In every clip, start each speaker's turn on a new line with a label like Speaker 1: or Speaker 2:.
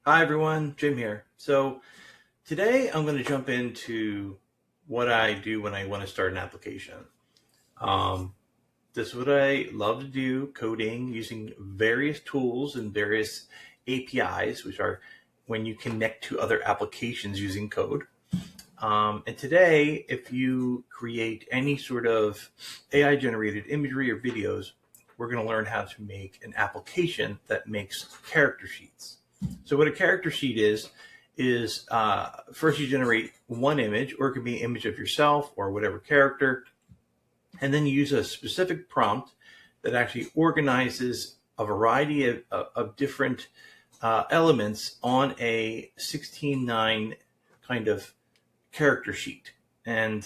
Speaker 1: Hi everyone, Jim here. So today I'm going to jump into what I do when I want to start an application. Um, this is what I love to do, coding using various tools and various APIs, which are when you connect to other applications using code. And today, if you create any sort of AI generated imagery or videos, we're going to learn how to make an application that makes character sheets. So what a character sheet is first you generate one image, or it could be an image of yourself or whatever character, and then you use a specific prompt that actually organizes a variety of different elements on a 16:9 kind of character sheet. And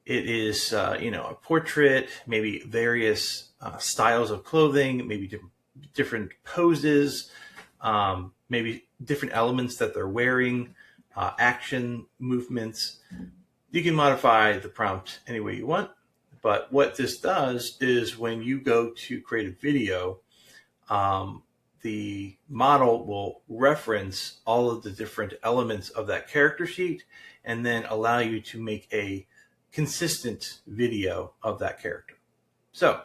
Speaker 1: it is, a portrait, maybe various styles of clothing, maybe different poses, maybe different elements that they're wearing, action movements. You can modify the prompt any way you want. But what this does is when you go to create a video, the model will reference all of the different elements of that character sheet and then allow you to make a consistent video of that character. So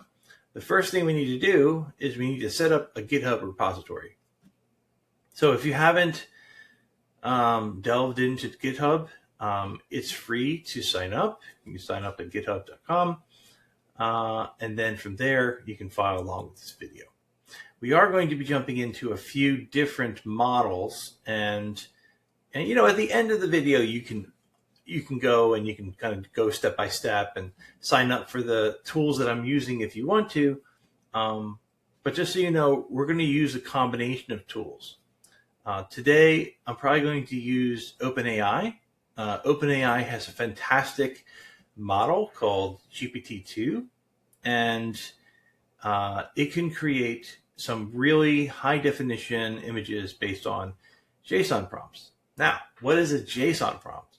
Speaker 1: the first thing we need to do is we need to set up a GitHub repository. So if you haven't delved into GitHub, it's free to sign up. You can sign up at github.com. And then from there, you can follow along with this video. We are going to be jumping into a few different models, and at the end of the video, you can go and you can kind of go step by step and sign up for the tools that I'm using if you want to. But just so you know, we're going to use a combination of tools. Today, I'm probably going to use OpenAI. OpenAI has a fantastic model called GPT-2, and it can create some really high definition images based on JSON prompts. Now, what is a JSON prompt?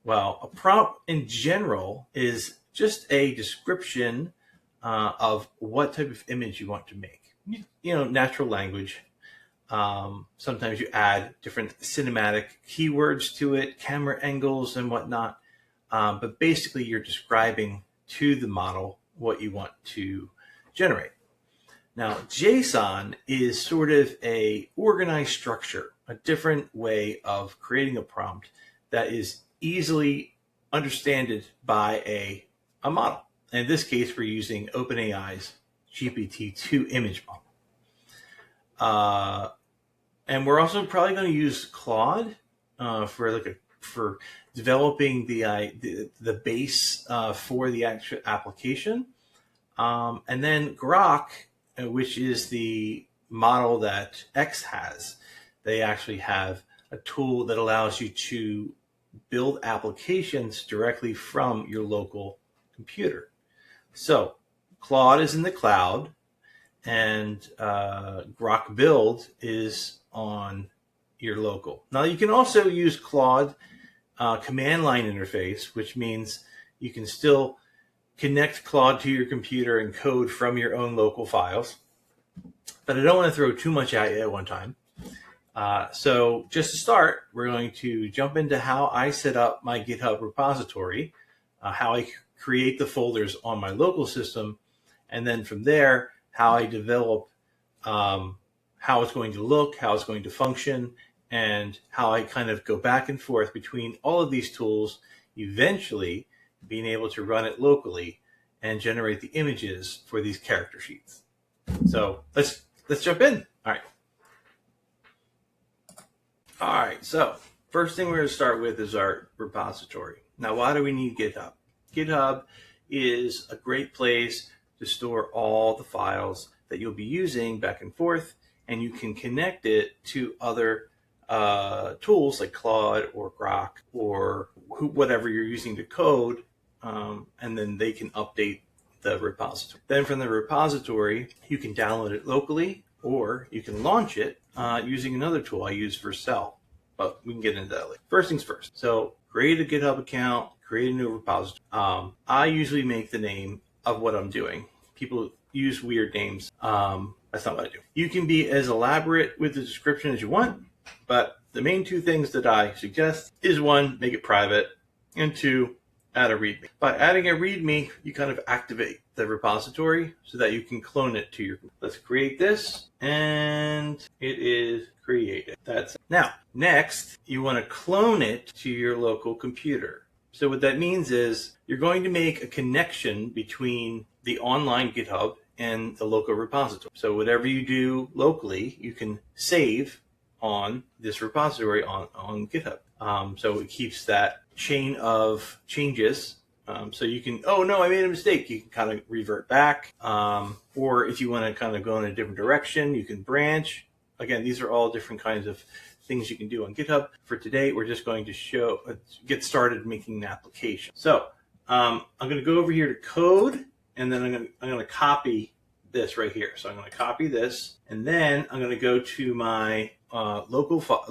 Speaker 1: Well, a prompt in general is just a description of what type of image you want to make. Natural language. Sometimes you add different cinematic keywords to it, camera angles and whatnot. But basically, you're describing to the model what you want to generate. Now, JSON is sort of a organized structure, a different way of creating a prompt that is easily understood by a model. And in this case, we're using OpenAI's GPT-2 image model. And we're also probably going to use Claude for developing the base for the actual application. And then Grok, which is the model that X has. They actually have a tool that allows you to build applications directly from your local computer. So Claude is in the cloud, and Grok Build is on your local. Now you can also use Claude command line interface, which means you can still connect Claude to your computer and code from your own local files. But I don't want to throw too much at you at one time. So just to start, we're going to jump into how I set up my GitHub repository, how I create the folders on my local system, and then from there, how I develop how it's going to look, how it's going to function, and how I kind of go back and forth between all of these tools, eventually being able to run it locally and generate the images for these character sheets. So let's jump in. All right. So first thing we're going to start with is our repository. Now, why do we need GitHub? GitHub is a great place to store all the files that you'll be using back and forth, and you can connect it to other tools like Claude or Grok or whatever you're using to code, and then they can update the repository. Then from the repository, you can download it locally, or you can launch it using another tool I use Vercel, but we can get into that later. First things first. So create a GitHub account, create a new repository. I usually make the name of what I'm doing. People use weird names. That's not what I do. You can be as elaborate with the description as you want. But the main two things that I suggest is one, make it private, and two, add a README. By adding a README, you kind of activate the repository so that you can clone it to your. Let's create this, and it is created. That's it. Now, next, you want to clone it to your local computer. So what that means is you're going to make a connection between the online GitHub and the local repository. So whatever you do locally, you can save on this repository on GitHub. So it keeps that chain of changes. So you can, oh no, I made a mistake. You can kind of revert back. Or if you want to kind of go in a different direction, you can branch. Again, these are all different kinds of things you can do on GitHub. For today, we're just going to get started making an application. So I'm going to go over here to code, and then I'm going to copy this right here. So I'm going to copy this, and then I'm going to go to my local files.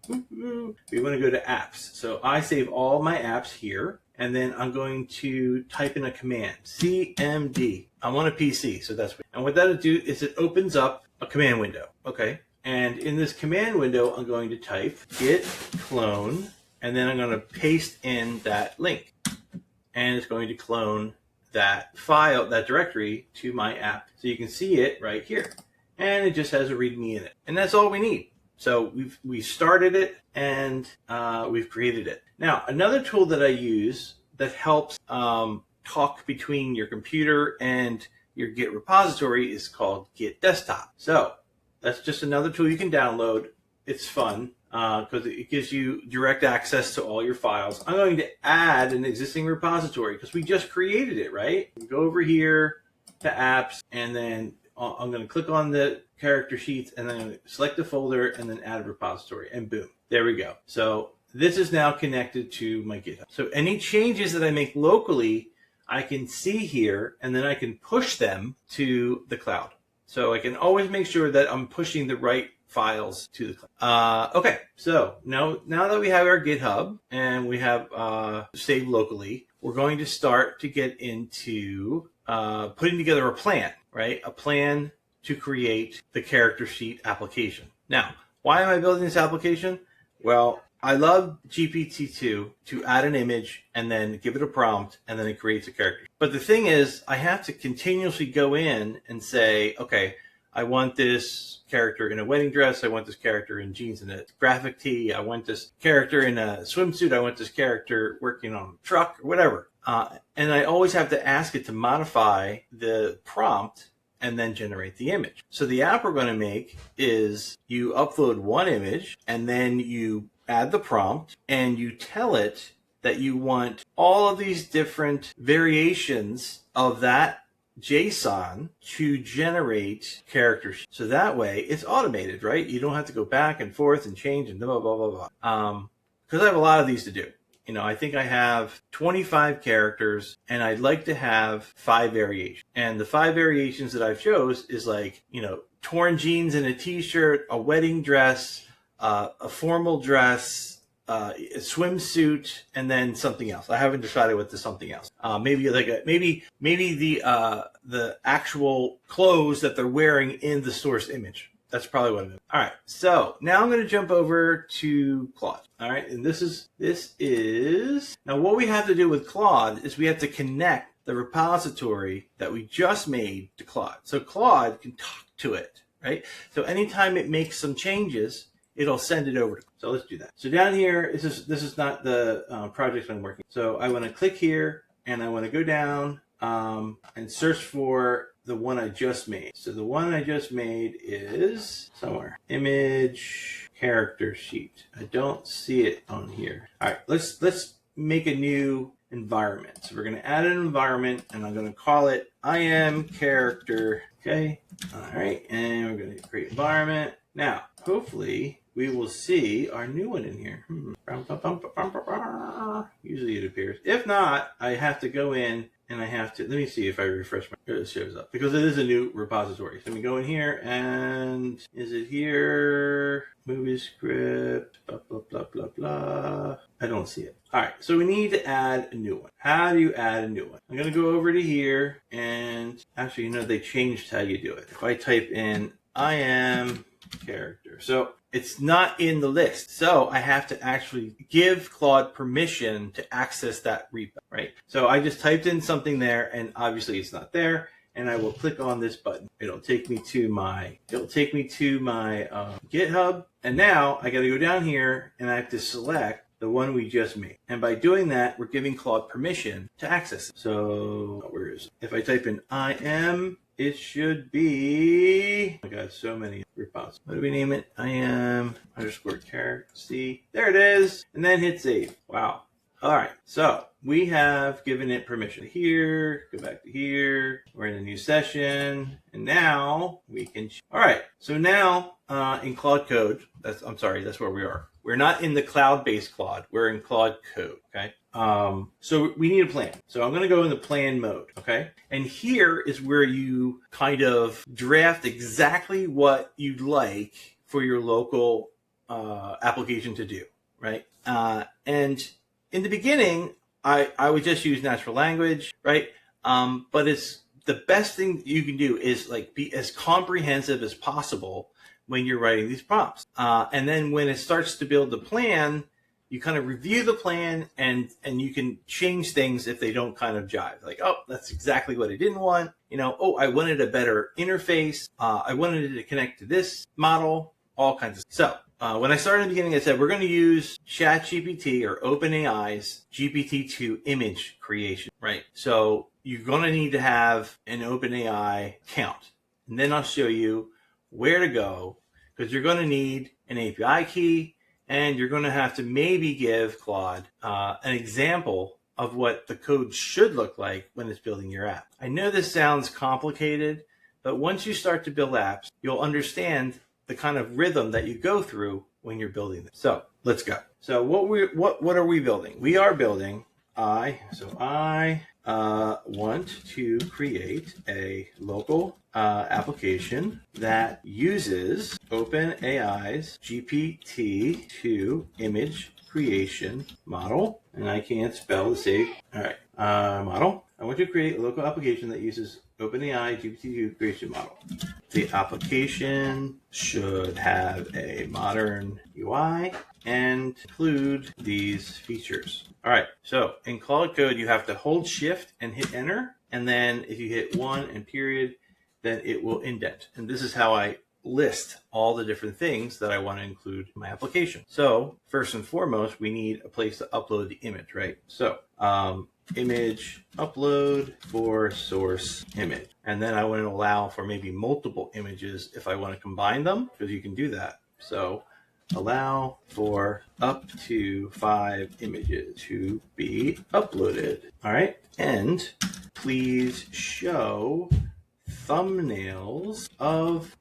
Speaker 1: We want to go to apps. So I save all my apps here, and then I'm going to type in a command, cmd. I'm on a PC, so that's what. And what that'll do is it opens up a command window. Okay. And in this command window, I'm going to type git clone, and then I'm going to paste in that link. And it's going to clone that file, that directory, to my app. So you can see it right here. And it just has a README in it. And that's all we need. So we started it, and we've created it. Now, another tool that I use that helps talk between your computer and your Git repository is called Git Desktop. So that's just another tool you can download. It's fun because it gives you direct access to all your files. I'm going to add an existing repository because we just created it, right? Go over here to apps, and then I'm going to click on the character sheets, and then I'm going to select the folder and then add a repository, and boom, there we go. So this is now connected to my GitHub. So any changes that I make locally, I can see here, and then I can push them to the cloud. So I can always make sure that I'm pushing the right files to the cloud. Okay, so now that we have our GitHub and we have saved locally, we're going to start to get into putting together a plan, right? A plan to create the character sheet application. Now, why am I building this application? Well, I love GPT-2 to add an image and then give it a prompt, and then it creates a character. But the thing is, I have to continuously go in and say, okay, I want this character in a wedding dress. I want this character in jeans and a graphic tee. I want this character in a swimsuit. I want this character working on a truck or whatever. And I always have to ask it to modify the prompt and then generate the image. So the app we're going to make is you upload one image, and then you add the prompt, and you tell it that you want all of these different variations of that JSON to generate characters. So that way it's automated, right? You don't have to go back and forth and change and blah, blah, blah, blah. Because I have a lot of these to do. You know, I think I have 25 characters, and I'd like to have 5 variations. And the 5 variations that I've chose is like, you know, torn jeans and a t-shirt, a wedding dress, a formal dress, a swimsuit, and then something else. I haven't decided what the something else. Maybe like maybe the actual clothes that they're wearing in the source image. That's probably what it is. All right. So now I'm going to jump over to Claude. All right. And this is now what we have to do with Claude is we have to connect the repository that we just made to Claude. So Claude can talk to it, right? So anytime it makes some changes, it'll send it over. So let's do that. So down here, this is not the project I'm working. So I want to click here, and I want to go down and search for the one I just made. So the one I just made is somewhere. Image character sheet. I don't see it on here. All right, let's make a new environment. So we're going to add an environment, and I'm going to call it I am character. Okay. All right, and we're going to create environment. Now, hopefully, we will see our new one in here. Usually it appears. If not, I have to go in, and I have to, let me see if I refresh my, it shows up. Because it is a new repository. So let me go in here, and is it here? Movie script, blah, blah, blah, blah, blah. I don't see it. All right, so we need to add a new one. How do you add a new one? I'm going to go over to here, and actually, you know, they changed how you do it. If I type in, I am character. So it's not in the list. So I have to actually give Claude permission to access that repo, right? So I just typed in something there, and obviously it's not there. And I will click on this button. It'll take me to my GitHub. And now I got to go down here and I have to select the one we just made. And by doing that, we're giving Claude permission to access it. So where is it? If I type in IM, it should be, oh my God, so many repositories. What do we name it? IM underscore character C. There it is. And then hit save. Wow. All right, so we have given it permission here, go back to here, we're in a new session, and now we can, all right, so now in Claude Code, that's where we are. We're not in the cloud-based Claude, we're in Claude Code, okay? So we need a plan. So I'm gonna go in the plan mode, okay? And here is where you kind of draft exactly what you'd like for your local application to do, right? And in the beginning, I would just use natural language, right? But it's the best thing you can do is like be as comprehensive as possible when you're writing these prompts. And then when it starts to build the plan, you kind of review the plan and you can change things if they don't kind of jive. Like, oh, that's exactly what I didn't want. You know, oh, I wanted a better interface. I wanted it to connect to this model, all kinds of stuff. So when I started in the beginning, I said, we're going to use ChatGPT or OpenAI's GPT-2 image creation, right? So you're going to need to have an OpenAI account. And then I'll show you where to go, because you're going to need an API key, and you're going to have to maybe give Claude an example of what the code should look like when it's building your app. I know this sounds complicated, but once you start to build apps, you'll understand the kind of rhythm that you go through when you're building them. So let's go. So what are we building? We are building I want to create a local application that uses OpenAI's GPT-2 image creation model. And I can't spell the save. All right, model. I want to create a local application that uses OpenAI GPT-2 creation model. The application should have a modern UI and include these features. All right, so in Claude Code, you have to hold Shift and hit Enter. And then if you hit 1 and period, then it will indent. And this is how I list all the different things that I want to include in my application. So first and foremost, we need a place to upload the image, right? So image upload for source image. And then I want to allow for maybe multiple images if I want to combine them, because you can do that. So allow for up to 5 images to be uploaded. All right. And please show thumbnails of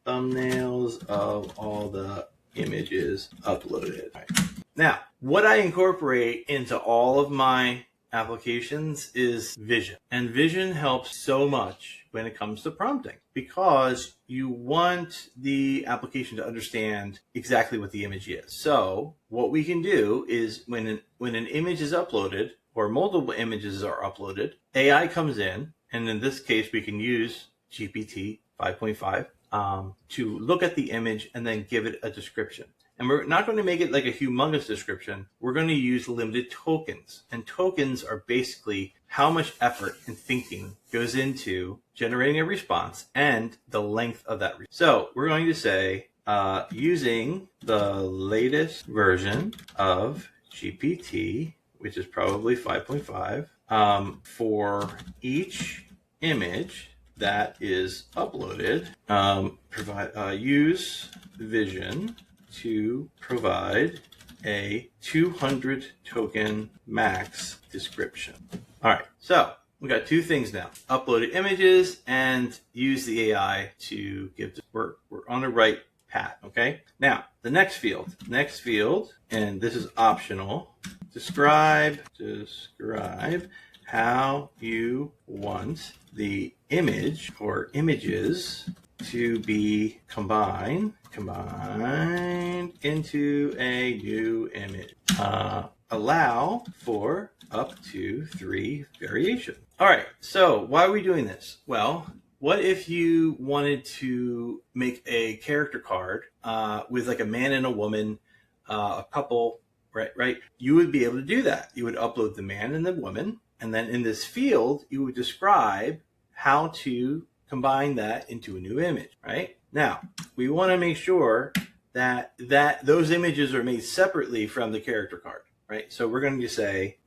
Speaker 1: all the images uploaded. Right. Now, what I incorporate into all of my applications is vision. And vision helps so much when it comes to prompting, because you want the application to understand exactly what the image is. So what we can do is when an image is uploaded or multiple images are uploaded, AI comes in, and in this case, we can use GPT 5.5 to look at the image and then give it a description. And we're not going to make it like a humongous description. We're going to use limited tokens. And tokens are basically how much effort and thinking goes into generating a response and the length of that. So we're going to say, using the latest version of GPT, which is probably 5.5, for each image that is uploaded, use vision to provide a 200 token max description. All right, so we got two things now: uploaded images and use the AI to give. We're on the right path. Okay. Now the next field, and this is optional. Describe how you want the image or images to be combined into a new image. Allow for up to 3 variations. All right, so why are we doing this? Well, what if you wanted to make a character card with like a man and a woman, a couple, right? You would be able to do that. You would upload the man and the woman, and then in this field, you would describe how to combine that into a new image, right? Now, we want to make sure that those images are made separately from the character card, right? So we're going to say,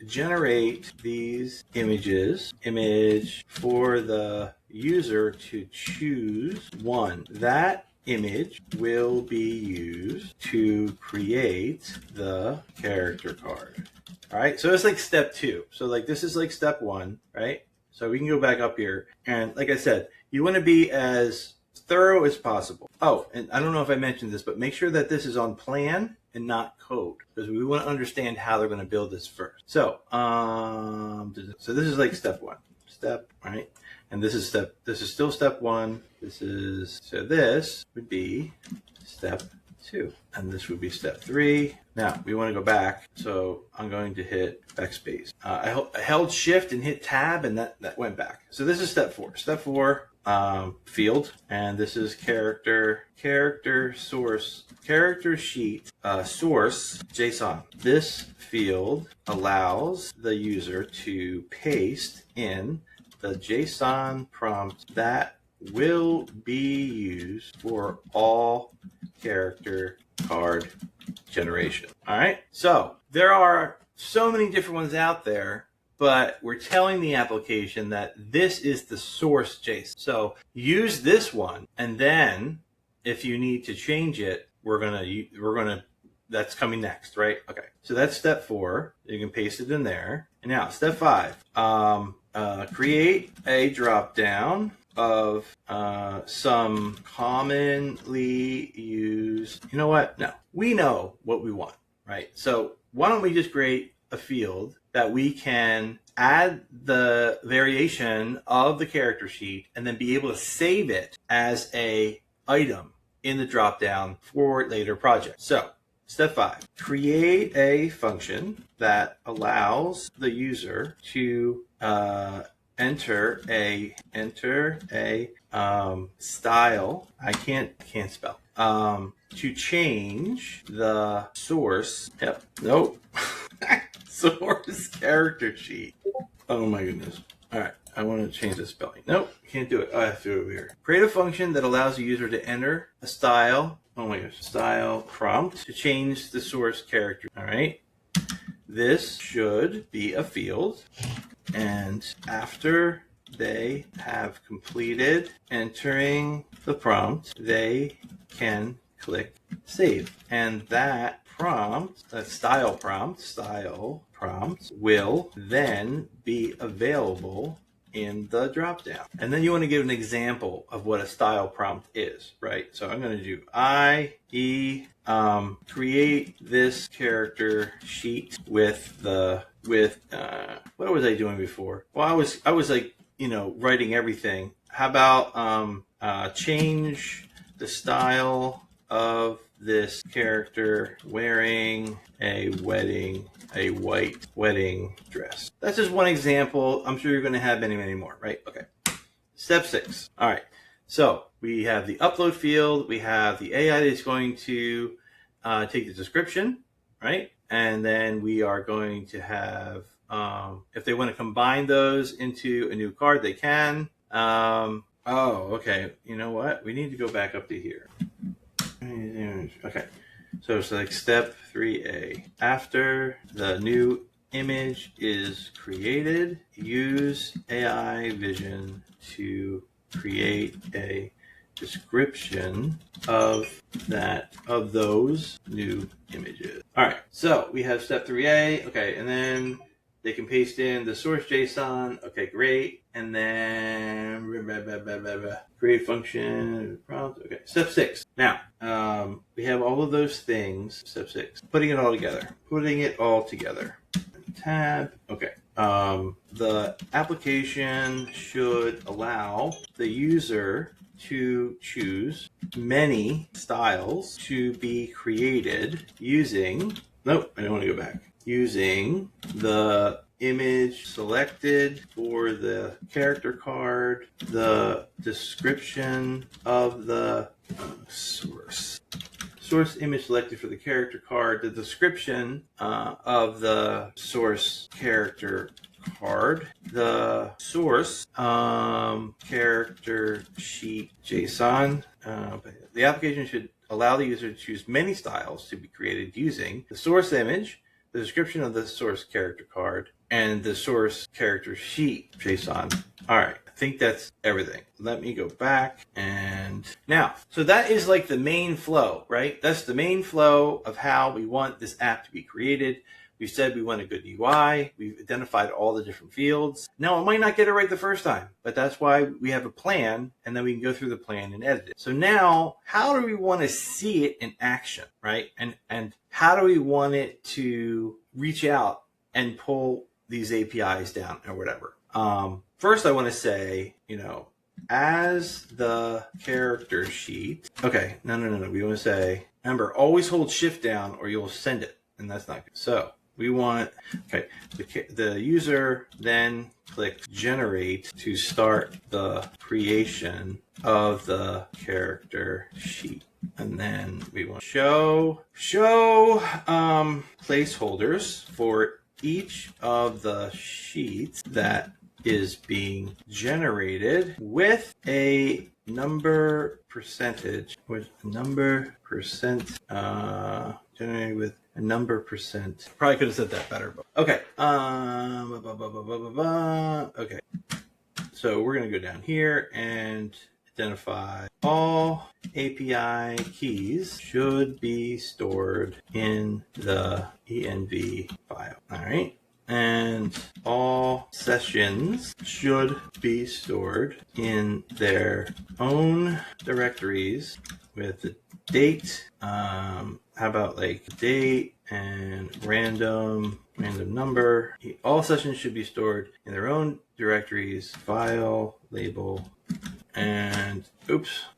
Speaker 1: generate these images, image for the user to choose one. That image will be used to create the character card. All right, so it's like step 2. So like this is like step 1, right? So we can go back up here, and like I said, you want to be as thorough as possible. Oh, and I don't know if I mentioned this, but make sure that this is on plan and not code, because we want to understand how they're going to build this first. So, so this is like step 1, right? And this is still step 1. So this would be step 2, and this would be step 3. Now we want to go back, so I'm going to hit backspace. I held shift and hit tab, and that went back. So this is step 4. Step 4, field, and this is character source, character sheet, source JSON. This field allows the user to paste in the JSON prompt that will be used for all character card generation. All right, so there are so many different ones out there, but we're telling the application that this is the source JSON. So use this one, and then if you need to change it, we're gonna that's coming next, right? Okay, so that's step 4. You can paste it in there. And now step 5, create a drop down of some commonly used. You know what? No, we know what we want, right? So why don't we just create a field that we can add the variation of the character sheet and then be able to save it as a item in the dropdown for later projects. So step 5, create a function that allows the user to enter a style. I can't spell. To change the source. Yep. Nope. Source character sheet. Oh my goodness. All right. I want to change the spelling. Nope. Can't do it. Oh, I have to do it over here. Create a function that allows the user to enter a style. Oh my gosh. Style prompt to change the source character. All right. This should be a field. And after they have completed entering the prompt, they can click save. And that prompt, that style prompt will then be available in the dropdown. And then you want to give an example of what a style prompt is, right? So I'm going to do create this character sheet with what was I doing before? Well, I was like, writing everything. How about change the style of this character wearing a white wedding dress. That's just one example. I'm sure you're going to have many, many more, right? Okay. Step 6. All right. So we have the upload field. We have the AI that's going to take the description, right? And then we are going to have, if they want to combine those into a new card, they can. Oh, okay. You know what? We need to go back up to here. Okay. So it's like step 3A. After the new image is created, use AI vision to create a description of those new images. All right, so we have step 3A. Okay, and then they can paste in the source JSON. Okay, great. And then create function prompt. Okay, step 6. Now we have all of those things. Step 6, putting it all together. Tab. Okay. The application should allow the user to choose many styles to be created using, nope, I don't want to go back, using the image selected for the character card, the description of the source image selected for the character card, the description of the source character card, the source character sheet JSON. The application should allow the user to choose many styles to be created using the source image, the description of the source character card, and the source character sheet JSON. All right, I think that's everything. Let me go back and now, so that is like the main flow, right? That's the main flow of how we want this app to be created. We said we want a good UI. We've identified all the different fields. Now, it might not get it right the first time, but that's why we have a plan, and then we can go through the plan and edit it. So now, how do we want to see it in action, right? And how do we want it to reach out and pull these APIs down or whatever? First, I want to say, as the character sheet. Okay, no. We want to say, remember, always hold shift down or you'll send it, and that's not good. So we want, the user then clicks generate to start the creation of the character sheet. And then we want to show placeholders for each of the sheets that is being generated with a number percentage, generated with a number percent. Probably could have said that better, but okay. Okay. So we're going to go down here and identify all API keys should be stored in the env file. All right. And all sessions should be stored in their own directories with the date. How about like date and random number? All sessions should be stored in their own directories, file, label, and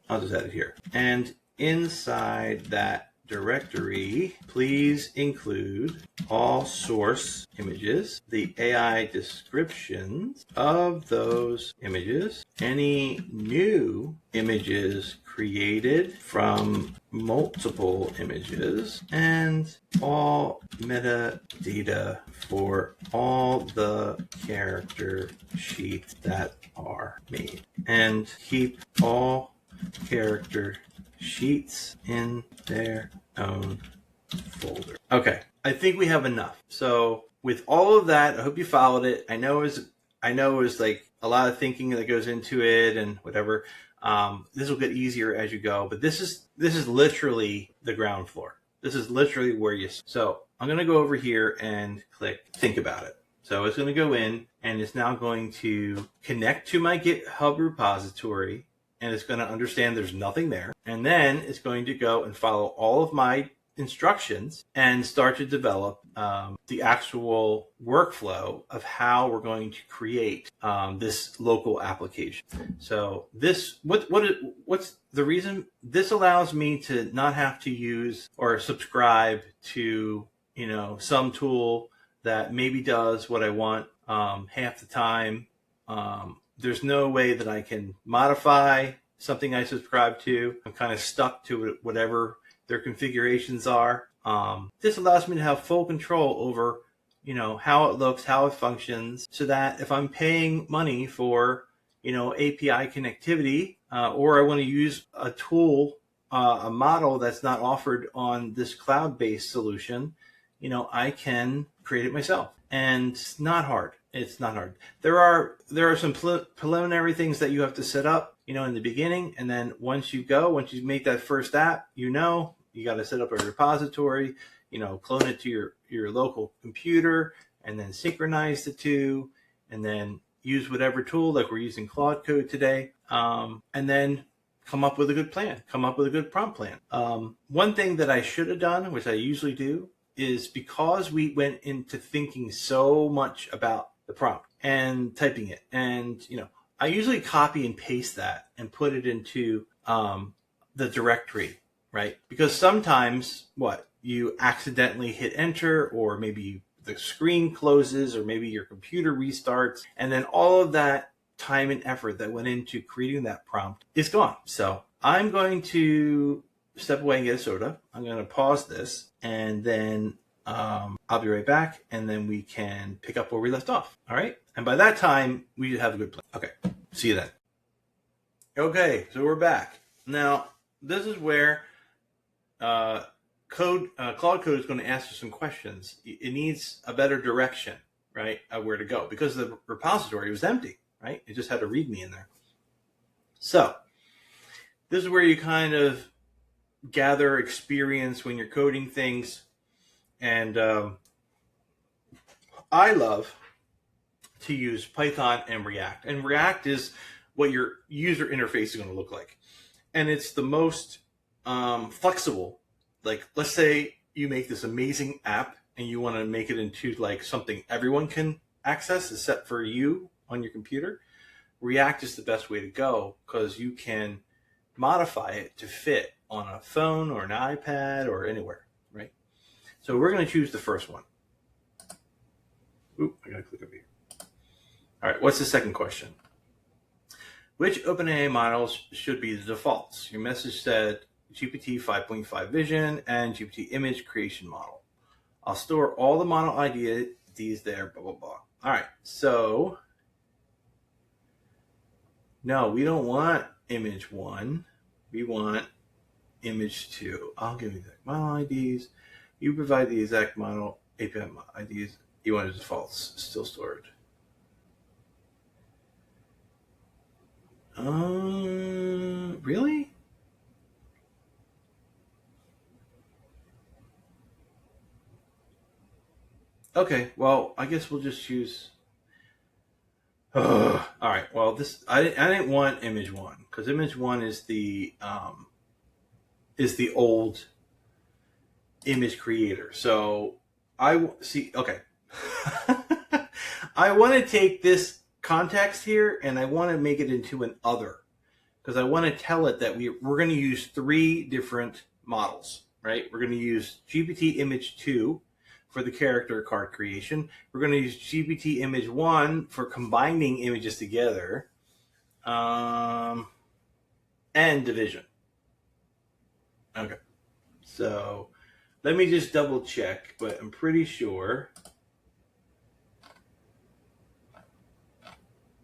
Speaker 1: I'll just add it here. And inside that directory, please include all source images, the AI descriptions of those images, any new images created from multiple images, and all metadata for all the character sheets that are made. And keep all character sheets in their own folder. Okay, I think we have enough. So with all of that, I hope you followed it. I know it was like a lot of thinking that goes into it and whatever. This will get easier as you go, but this is literally the ground floor. This is literally where you. So I'm going to go over here and click think about it. So it's going to go in and it's now going to connect to my GitHub repository. And it's going to understand there's nothing there. And then it's going to go and follow all of my instructions and start to develop the actual workflow of how we're going to create this local application. So what's the reason? This allows me to not have to use or subscribe to some tool that maybe does what I want half the time. There's no way that I can modify something I subscribe to. I'm kind of stuck to whatever their configurations are. This allows me to have full control over, how it looks, how it functions, so that if I'm paying money for, API connectivity, or I want to use a tool, a model that's not offered on this cloud-based solution, I can create it myself. And it's not hard. It's not hard. There are some preliminary things that you have to set up, in the beginning. And then once you make that first app, you got to set up a repository, clone it to your local computer and then synchronize the two and then use whatever tool, like we're using Claude Code today. And then come up with a good plan, come up with a good prompt plan. One thing that I should have done, which I usually do, is because we went into thinking so much about the prompt and typing it. And, I usually copy and paste that and put it into the directory, right? Because sometimes you accidentally hit enter, or maybe you the screen closes or maybe your computer restarts, and then all of that time and effort that went into creating that prompt is gone. So I'm going to step away and get a soda. I'm going to pause this, and then I'll be right back, and then we can pick up where we left off. All right? And by that time, we have a good plan. Okay. See you then. Okay, so we're back. Now, this is where Claude Code is going to ask you some questions. It needs a better direction, right, of where to go, because the repository was empty, right? It just had a README in there. So this is where you kind of gather experience when you're coding things. And I love to use Python and React. And React is what your user interface is going to look like. And it's the most flexible. Like, let's say you make this amazing app and you want to make it into like something everyone can access except for you on your computer. React is the best way to go because you can modify it to fit on a phone or an iPad or anywhere, right? So we're going to choose the first one. Oop, I got to click over here. All right, what's the second question? Which OpenAI models should be the defaults? Your message said GPT 5.5 Vision and GPT Image Creation Model. I'll store all the model IDs there, blah, blah, blah. All right, so no, we don't want image 1. We want image 2. I'll give you the model IDs. You provide the exact model API IDs. You want the defaults still stored. Really? Okay, well, I guess we'll just choose. All right. Well, this I didn't want image 1 because image 1 is the old image creator. So I see. Okay. I want to take this context here and I want to make it into an other because I want to tell it that we're going to use 3 different models, right? We're going to use GPT Image 2 for the character card creation. We're going to use GPT Image 1 for combining images together, and division. Okay, so let me just double check, but I'm pretty sure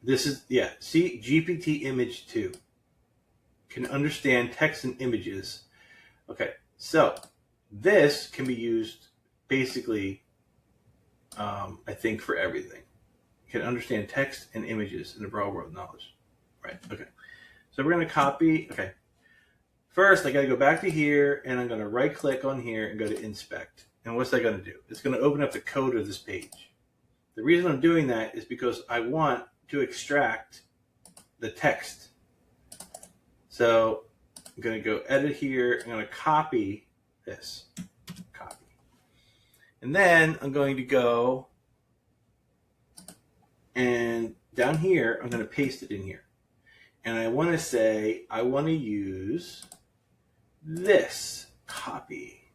Speaker 1: this is, yeah, see, GPT Image 2 can understand text and images. Okay, so this can be used basically, I think, for everything. Can understand text and images in the broad world knowledge. Right, okay. So we're going to copy, okay. First, I got to go back to here, and I'm going to right-click on here and go to Inspect. And what's that going to do? It's going to open up the code of this page. The reason I'm doing that is because I want to extract the text. So I'm going to go edit here. I'm going to copy this. Copy. And then I'm going to go and down here, I'm going to paste it in here. And I want to say, I want to use this copy.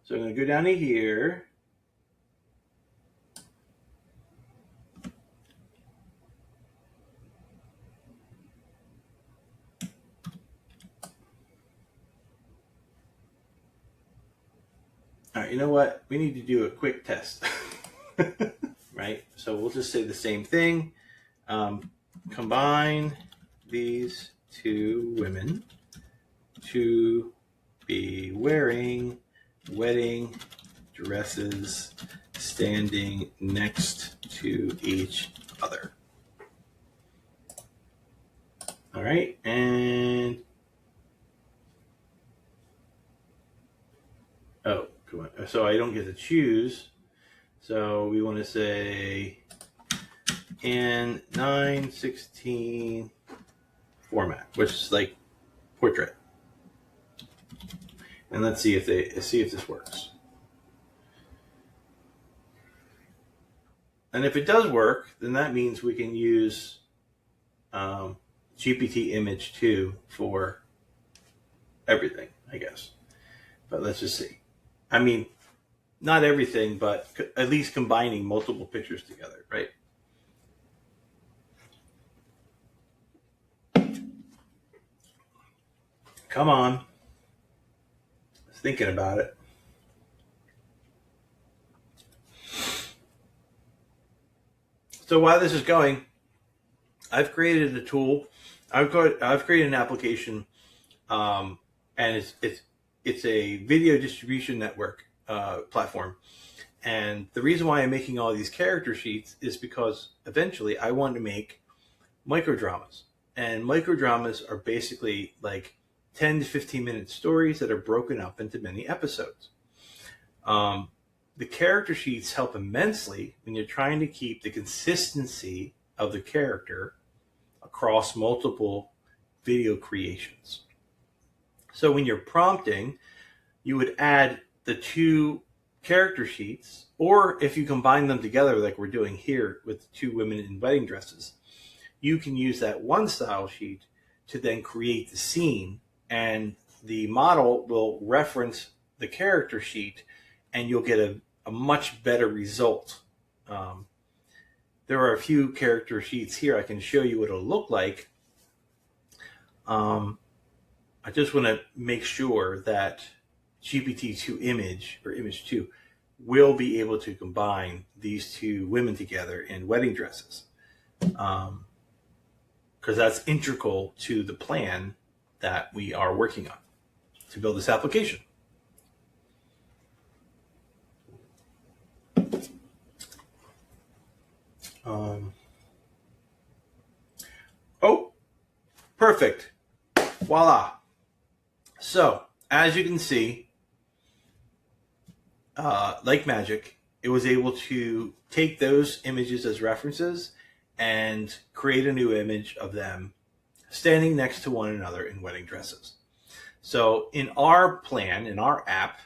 Speaker 1: So I'm going to go down to here. All right, you know what? We need to do a quick test. Right? So we'll just say the same thing. Combine these 2 women to be wearing wedding dresses standing next to each other. All right, and oh, come on. So I don't get to choose. So we want to say in 9:16 format, which is like portrait. And let's see if this works. And if it does work, then that means we can use GPT Image 2 for everything, I guess. But let's just see. I mean, not everything, but at least combining multiple pictures together, right? Come on. I was thinking about it. So while this is going, I've created a tool. I've created an application, and it's a video distribution network platform. And the reason why I'm making all these character sheets is because eventually I want to make microdramas. And microdramas are basically like 10 to 15-minute stories that are broken up into many episodes. The character sheets help immensely when you're trying to keep the consistency of the character across multiple video creations. So when you're prompting, you would add the two character sheets, or if you combine them together like we're doing here with the two women in wedding dresses, you can use that one style sheet to then create the scene, and the model will reference the character sheet and you'll get a much better result. There are a few character sheets here. I can show you what it'll look like. I just want to make sure that GPT-2 image, or image 2, will be able to combine these two women together in wedding dresses. Because that's integral to the plan that we are working on to build this application. Oh, perfect. Voila. So, as you can see, like magic, it was able to take those images as references and create a new image of them standing next to one another in wedding dresses. So in our plan, in our app,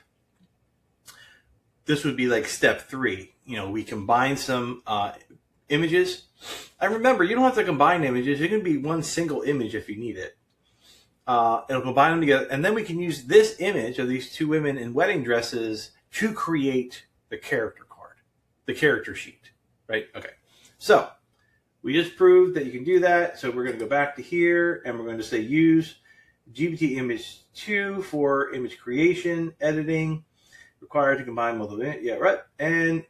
Speaker 1: this would be like step 3. We combine some images. And remember, you don't have to combine images. It can be one single image if you need it. It'll combine them together. And then we can use this image of these two women in wedding dresses to create the character card, the character sheet, right? Okay. So we just proved that you can do that. So we're going to go back to here and we're going to say use GPT image 2 for image creation, editing, required to combine multiple, yeah, right. And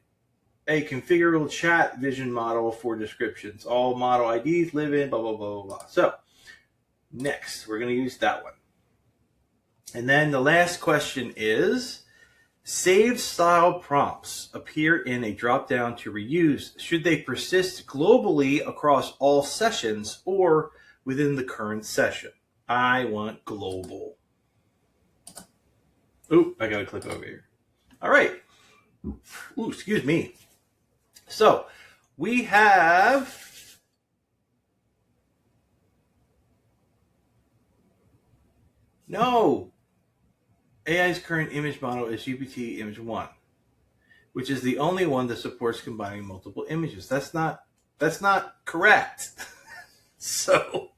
Speaker 1: a configurable chat vision model for descriptions. All model IDs live in, blah, blah, blah, blah, blah. So next, we're going to use that one. And then the last question is, saved style prompts appear in a drop-down to reuse. Should they persist globally across all sessions or within the current session? I want global. Ooh, I got to click over here. All right. Ooh, excuse me. So we have AI's current image model is GPT image 1, which is the only one that supports combining multiple images. That's not correct. So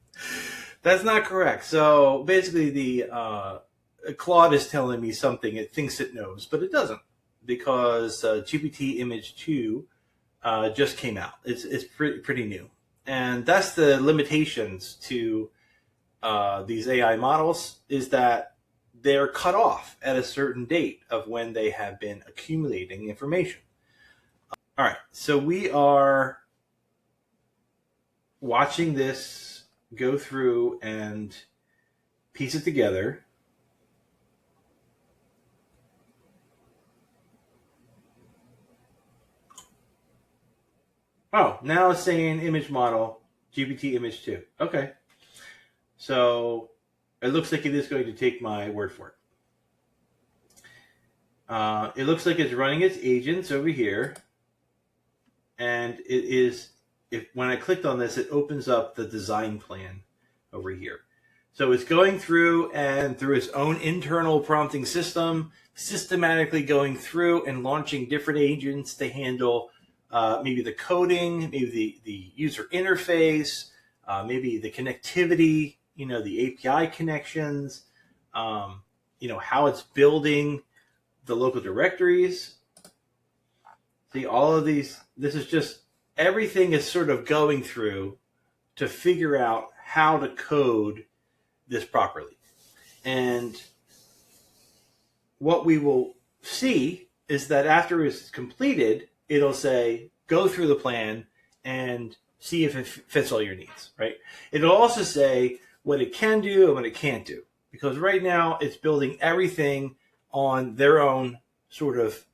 Speaker 1: that's not correct. So basically the Claude is telling me something it thinks it knows, but it doesn't, because GPT image 2 just came out. It's pretty new. And that's the limitations to these AI models, is that they're cut off at a certain date of when they have been accumulating information. All right, so we are watching this go through and piece it together. Oh, now it's saying image model, GPT image 2. Okay. So it looks like it is going to take my word for it. It looks like it's running its agents over here. And it is, when I clicked on this, it opens up the design plan over here. So it's going through and through its own internal prompting system, systematically going through and launching different agents to handle maybe the coding, maybe the user interface, maybe the connectivity, the API connections, how it's building the local directories, See, all of these, this is just, everything is sort of going through to figure out how to code this properly. And what we will see is that after it's completed, it'll say, go through the plan and see if it fits all your needs, right? It'll also say what it can do and what it can't do. Because right now it's building everything on their own sort of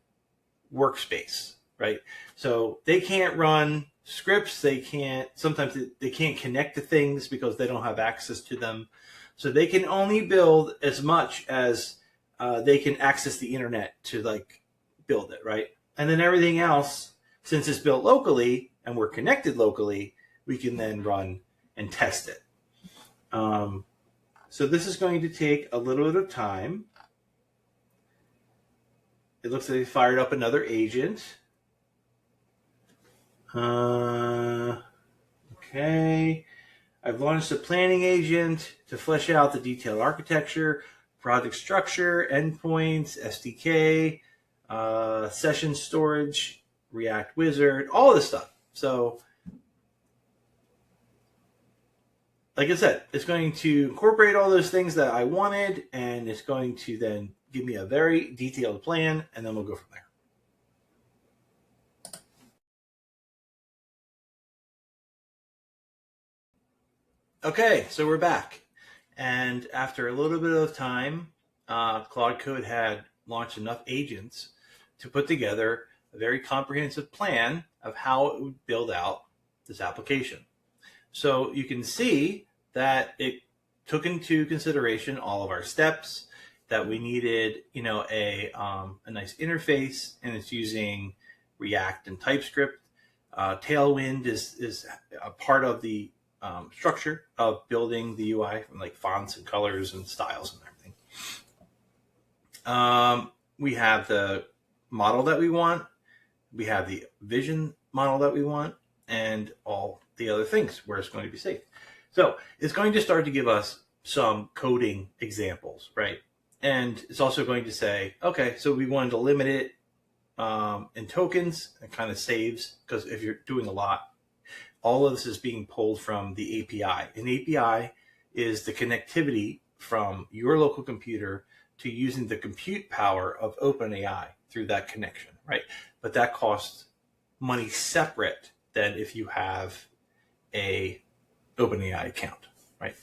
Speaker 1: workspace, right? So they can't run scripts. They can't, sometimes they can't connect to things because they don't have access to them. So they can only build as much as they can access the internet to like build it, right? And then everything else, since it's built locally and we're connected locally, we can then run and test it. So this is going to take a little bit of time. It looks like they fired up another agent. Okay. I've launched a planning agent to flesh out the detailed architecture, project structure, endpoints, SDK, session storage, React Wizard, all this stuff. So, like I said, it's going to incorporate all those things that I wanted, and it's going to then give me a very detailed plan, and then we'll go from there. Okay, so we're back. And after a little bit of time, Claude Code had launched enough agents to put together a very comprehensive plan of how it would build out this application. So you can see that it took into consideration all of our steps, that we needed, you know, a nice interface, and it's using React and TypeScript. Tailwind is a part of the structure of building the UI, from like fonts and colors and styles and everything. We have the model that we want. We have the vision model that we want, and all the other things where it's going to be saved. So it's going to start to give us some coding examples, right? And it's also going to say, okay, so we wanted to limit it in tokens, and kind of saves, because if you're doing a lot, all of this is being pulled from the API. An API is the connectivity from your local computer to using the compute power of OpenAI through that connection, right? But that costs money separate than if you have a OpenAI account, right?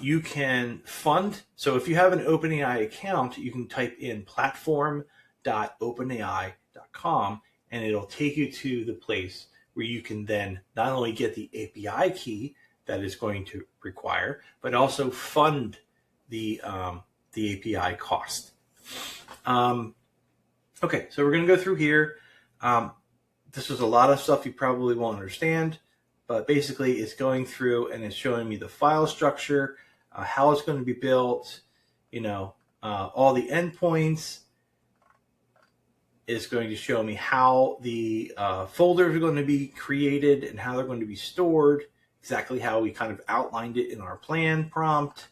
Speaker 1: You can fund. So if you have an OpenAI account, you can type in platform.openai.com, and it'll take you to the place where you can then not only get the API key that is going to require, but also fund the API cost. Okay, so we're going to go through here. This was a lot of stuff you probably won't understand, but basically it's going through and it's showing me the file structure, how it's going to be built, you know, all the endpoints. Is going to show me how the folders are going to be created and how they're going to be stored, exactly how we kind of outlined it in our plan prompt.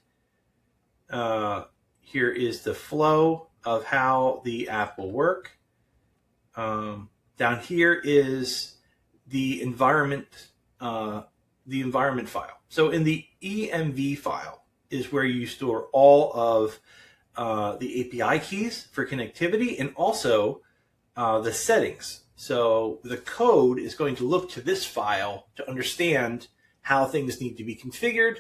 Speaker 1: Here is the flow of how the app will work. Down here is the environment file. So in the EMV file is where you store all of the API keys for connectivity, and also the settings. So the code is going to look to this file to understand how things need to be configured.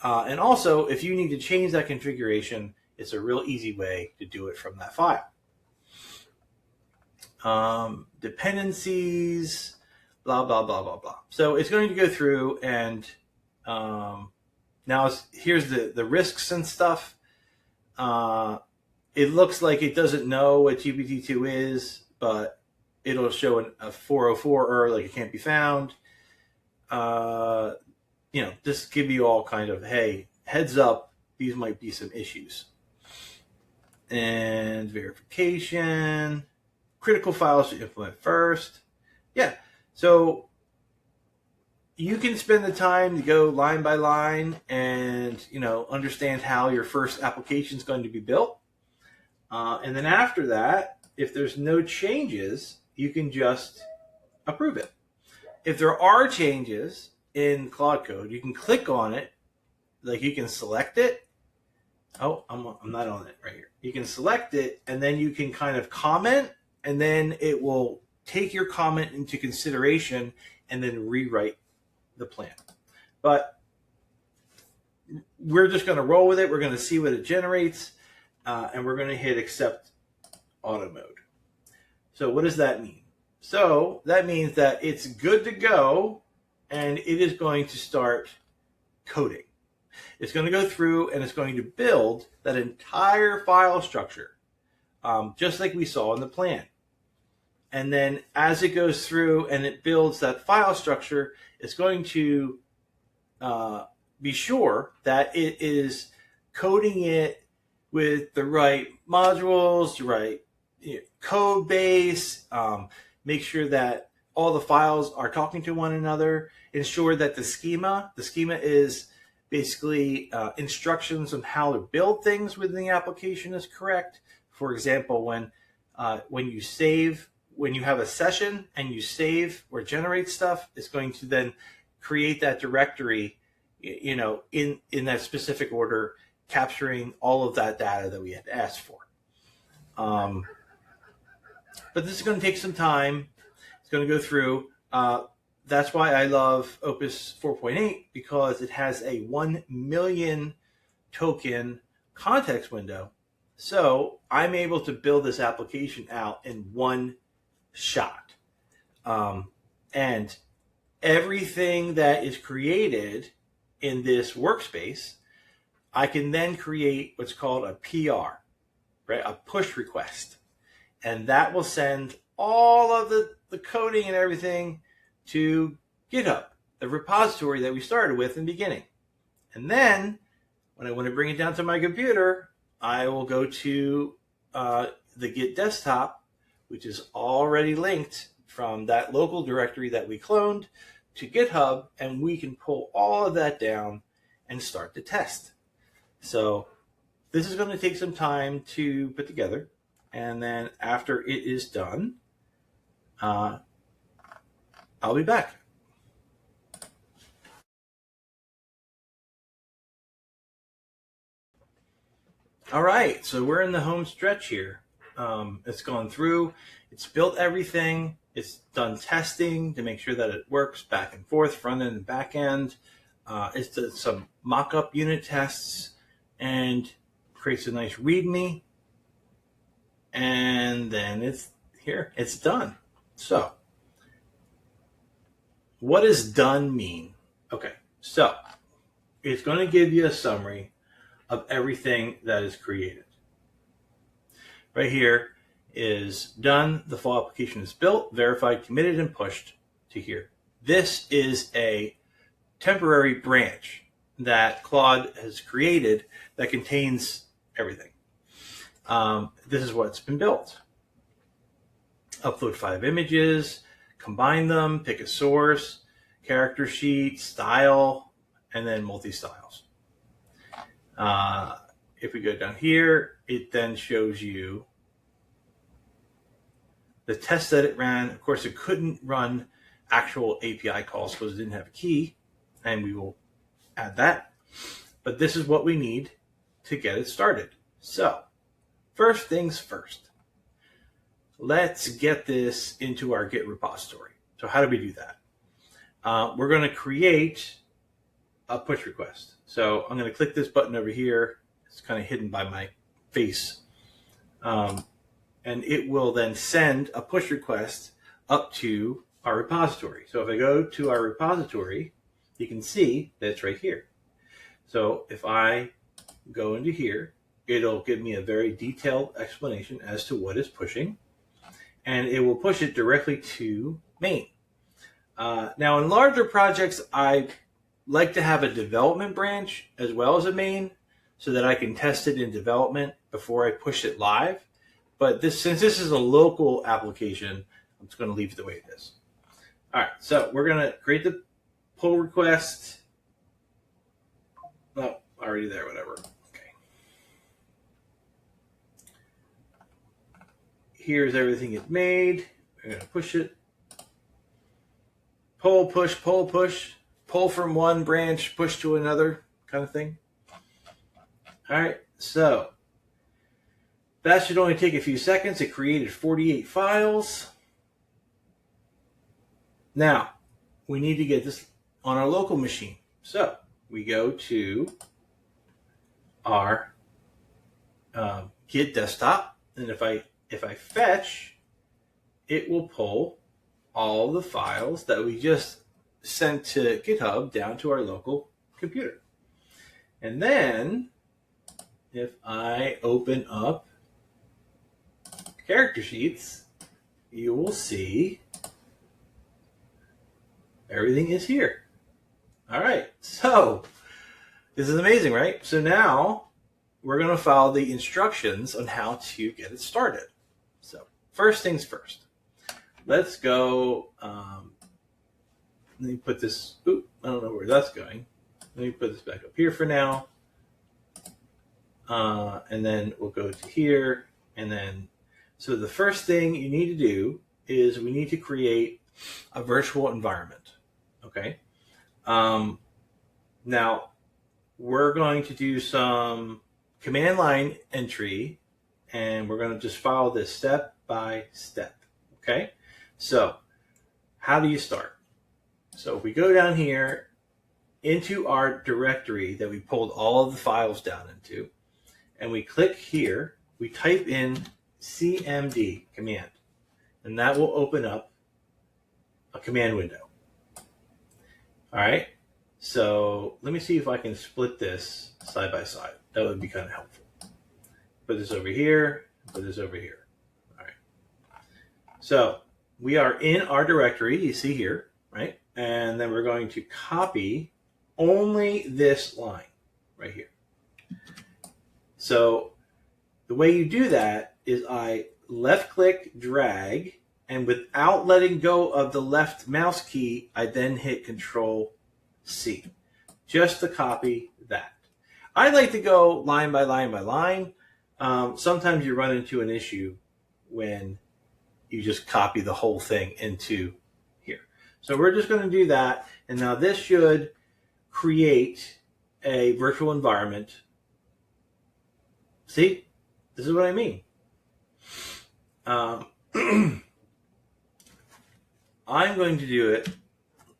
Speaker 1: And also, if you need to change that configuration, it's a real easy way to do it from that file. Dependencies, blah, blah, blah, blah, blah. So it's going to go through, and now here's the risks and stuff. It looks like it doesn't know what GPT-2 is, but it'll show a 404 error, like it can't be found. You know, just give you all kind of, hey, heads up, these might be some issues. And verification, critical files to implement first. Yeah, so you can spend the time to go line by line and, you know, understand how your first application is going to be built. And then after that, if there's no changes, you can just approve it. If there are changes in Claude Code, you can click on it, like you can select it. Oh, I'm not on it right here. You can select it, and then you can kind of comment, and then it will take your comment into consideration and then rewrite the plan. But we're just going to roll with it. We're going to see what it generates, and we're going to hit accept auto mode. So what does that mean? So that means that it's good to go, and it is going to start coding. It's going to go through and it's going to build that entire file structure, just like we saw in the plan. And then as it goes through and it builds that file structure, it's going to be sure that it is coding it with the right modules, the right code base, make sure that all the files are talking to one another, ensure that the schema is basically instructions on how to build things within the application is correct. For example, when you save, when you have a session and you save or generate stuff, it's going to then create that directory, in that specific order, capturing all of that data that we had asked for. But this is going to take some time. It's going to go through. That's why I love Opus 4.8, because it has a 1 million token context window. So I'm able to build this application out in one shot. And everything that is created in this workspace, I can then create what's called a PR, right? A push request. And that will send all of the coding and everything to GitHub, the repository that we started with in the beginning. And then when I want to bring it down to my computer, I will go to the Git desktop, which is already linked from that local directory that we cloned to GitHub, and we can pull all of that down and start the test. So this is going to take some time to put together. And then after it is done, I'll be back. All right, so we're in the home stretch here. It's gone through, it's built everything, it's done testing to make sure that it works back and forth, front end and back end. It's done some mock-up unit tests and creates a nice README. And then it's here, it's done. So what does done mean? Okay, so it's going to give you a summary of everything that is created. Right here is done. The full application is built, verified, committed, and pushed to here. This is a temporary branch that Claude has created that contains everything. This is what's been built. Upload 5 images, combine them, pick a source, character sheet, style, and then multi-styles. If we go down here, it then shows you the test that it ran. Of course, it couldn't run actual API calls because it didn't have a key, and we will add that. But this is what we need to get it started. So first things first, let's get this into our Git repository. So how do we do that? We're going to create a push request. So I'm going to click this button over here. It's kind of hidden by my face. And it will then send a push request up to our repository. So if I go to our repository, you can see that it's right here. So if I go into here, it'll give me a very detailed explanation as to what is pushing, and it will push it directly to main. Now in larger projects, I like to have a development branch as well as a main so that I can test it in development before I push it live. But since this is a local application, I'm just going to leave it the way it is. All right, so we're going to create the pull request. Oh, already there, whatever. Okay. Here's everything it made. We're going to push it. Pull, push, pull, push. Pull from one branch, push to another kind of thing. All right, so that should only take a few seconds. It created 48 files. Now, we need to get this on our local machine. So we go to our Git desktop, and if I fetch, it will pull all the files that we just sent to GitHub down to our local computer. And then if I open up character sheets, you will see everything is here. All right, so this is amazing, right? So now we're going to follow the instructions on how to get it started. So first things first, let's go. Let me put this, I don't know where that's going. Let me put this back up here for now. And then we'll go to here. And then, so the first thing you need to do is we need to create a virtual environment. Okay. Now we're going to do some command line entry, and we're going to just follow this step by step. Okay. So how do you start? So if we go down here into our directory that we pulled all of the files down into, and we click here, we type in cmd command, and that will open up a command window. All right, so let me see if I can split this side by side. That would be kind of helpful. Put this over here, put this over here. All right, so we are in our directory, you see here, right? And then we're going to copy only this line right here. So the way you do that is I left click, drag, and without letting go of the left mouse key, I then hit Control C, just to copy that. I like to go line by line by line. Sometimes you run into an issue when you just copy the whole thing into here. So we're just going to do that. And now this should create a virtual environment. See, this is what I mean. I'm going to do it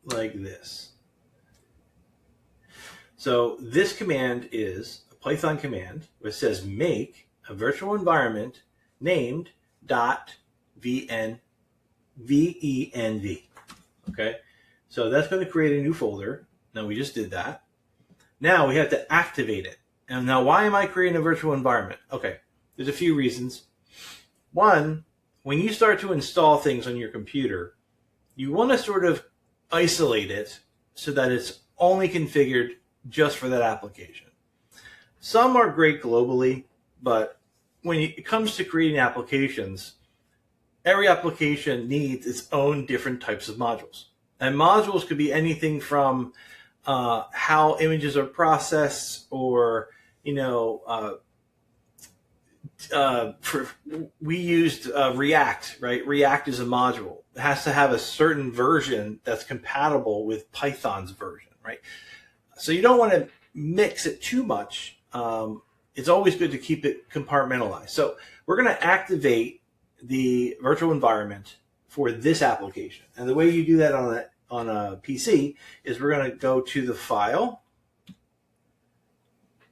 Speaker 1: like this. So this command is a Python command which says make a virtual environment named .venv. Okay, so that's going to create a new folder. Now we just did that. Now we have to activate it. And now why am I creating a virtual environment? Okay, there's a few reasons. One, when you start to install things on your computer, you want to sort of isolate it so that it's only configured just for that application. Some are great globally, but when it comes to creating applications, every application needs its own different types of modules. And modules could be anything from how images are processed, or, you know, we used React, right? React is a module. It has to have a certain version that's compatible with Python's version, right? So you don't want to mix it too much. It's always good to keep it compartmentalized. So we're going to activate the virtual environment for this application. And the way you do that on a PC is we're going to go to the file,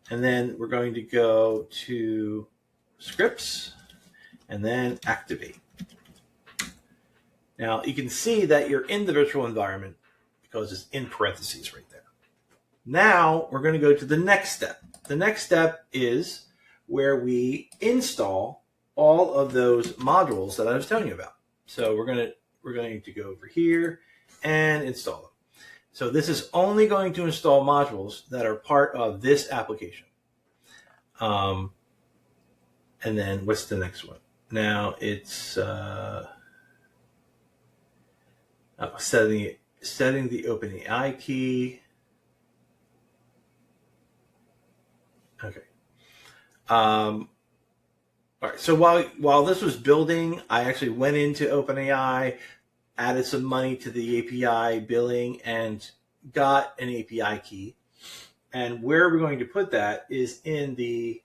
Speaker 1: and then we're going to go to scripts, and then activate. Now you can see that you're in the virtual environment because it's in parentheses right there. Now we're going to go to the next step. The next step is where we install all of those modules that I was telling you about. So we're going to go over here and install them. So this is only going to install modules that are part of this application. And then what's the next one? Now it's setting the OpenAI key. Okay. All right. So while this was building, I actually went into OpenAI, added some money to the API billing, and got an API key. And where we're going to put that is in the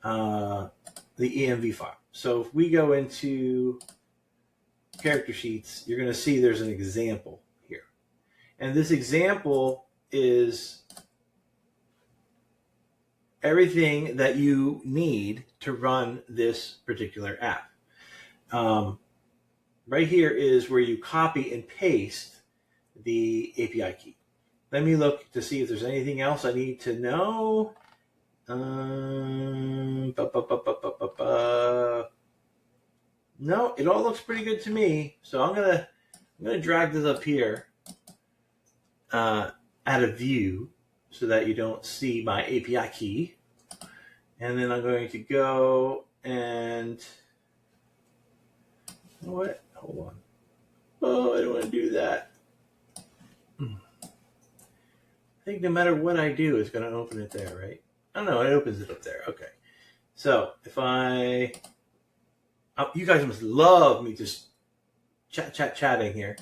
Speaker 1: EMV file. So if we go into character sheets, you're going to see there's an example here. And this example is everything that you need to run this particular app. Right here is where you copy and paste the API key. Let me look to see if there's anything else I need to know. No, it all looks pretty good to me. So I'm gonna drag this up here, add a view so that you don't see my API key, and then I'm going to go and you know what? Hold on. Oh, I don't want to do that. I think no matter what I do, it's going to open it there, right? Oh no, it opens it up there. Okay. So if you guys must love me just chatting here.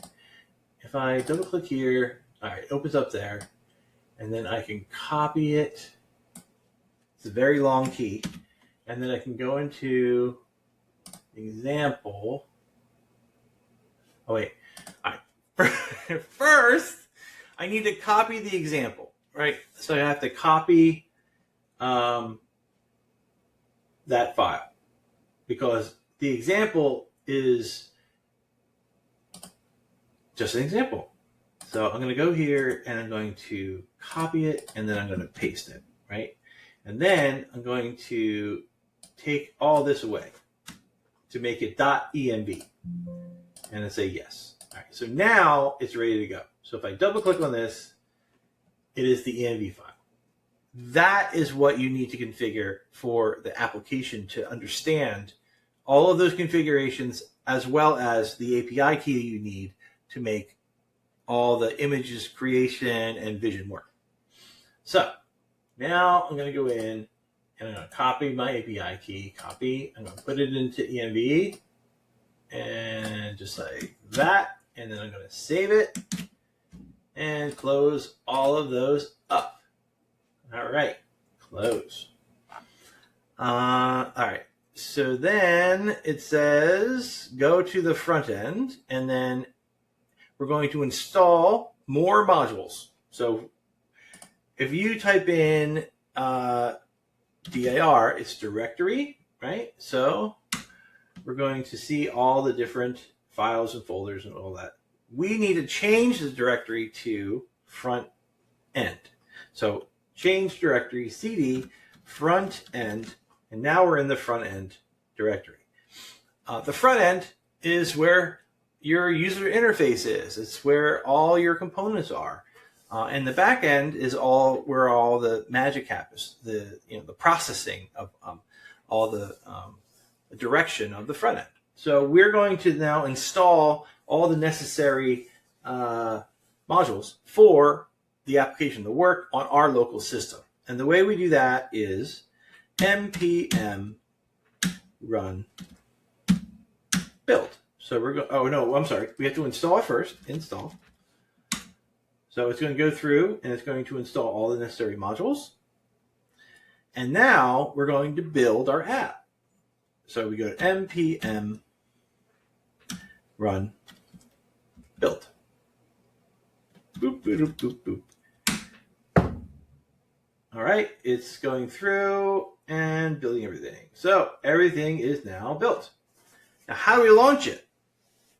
Speaker 1: If I double click here, all right, it opens up there, and then I can copy it. It's a very long key, and then I can go into example. Oh wait, all right. First, I need to copy the example, right? So I have to copy that file because the example is just an example. So I'm going to go here and I'm going to copy it and then I'm going to paste it, right? And then I'm going to take all this away to make it .env and then say yes. All right, so now it's ready to go. So if I double click on this, it is the env file. That is what you need to configure for the application to understand all of those configurations as well as the API key you need to make all the images creation and vision work. So now I'm going to go in and I'm going to copy my API key, I'm going to put it into env and just like that. And then I'm going to save it and close all of those up. All right, close. All right, so then it says go to the front end, and then we're going to install more modules. So if you type in dir, it's directory, right? So we're going to see all the different files and folders and all that. We need to change the directory to front end. So change directory cd front end, and now we're in the front end directory. The front end is where your user interface is. It's where all your components are, and the back end is where all the magic happens. The processing of all the direction of the front end. So we're going to now install all the necessary modules for the application to work on our local system. And the way we do that is npm run build. So we're going, oh no, I'm sorry. We have to install it first, install. So it's going to go through and it's going to install all the necessary modules. And now we're going to build our app. So we go to npm run build. Boop, boop, boop, boop. All right, it's going through and building everything. So everything is now built. Now, how do we launch it?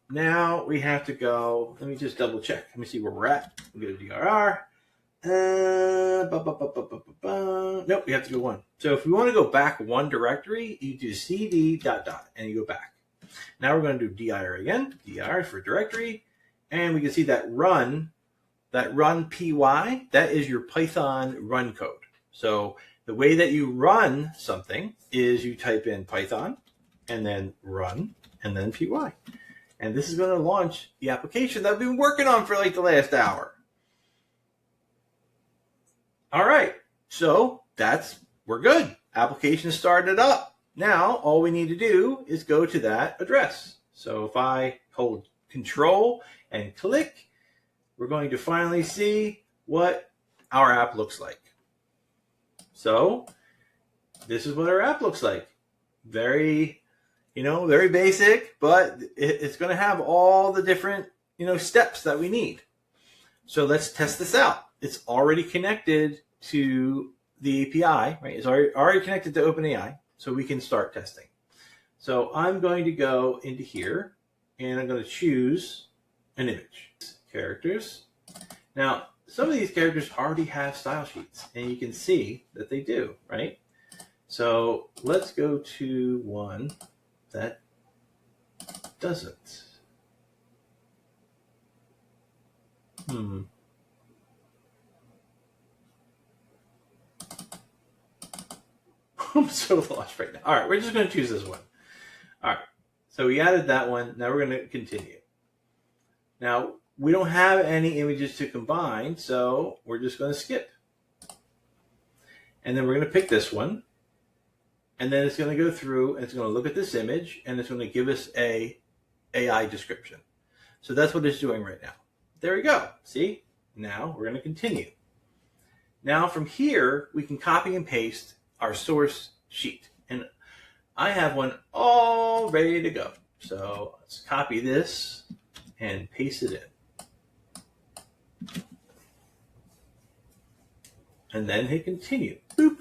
Speaker 1: Now we have to go, let me just double check. Let me see where we're at. We go to DRR. Nope, we have to go one. So if we want to go back one directory, you do cd ... and you go back. Now we're going to do dir again. Dir for directory. And we can see that run py, that is your Python run code. So the way that you run something is you type in Python and then run and then py. And this is going to launch the application that I've been working on for like the last hour. All right, so we're good. Application started up. Now, all we need to do is go to that address. So if I hold Control and click, we're going to finally see what our app looks like. So this is what our app looks like. Very, very basic, but it's going to have all the different, steps that we need. So let's test this out. It's already connected to the API, right? It's already connected to OpenAI, so we can start testing. So I'm going to go into here, and I'm going to choose an image. Characters. Now, some of these characters already have style sheets, and you can see that they do, right? So let's go to one that doesn't. I'm so lost right now. All right, we're just going to choose this one. All right, so we added that one. Now we're going to continue. Now, we don't have any images to combine, so we're just going to skip. And then we're going to pick this one. And then it's going to go through, and it's going to look at this image, and it's going to give us a AI description. So that's what it's doing right now. There we go. See? Now we're going to continue. Now from here, we can copy and paste our source sheet. And I have one all ready to go. So let's copy this and paste it in. And then hit continue. Boop.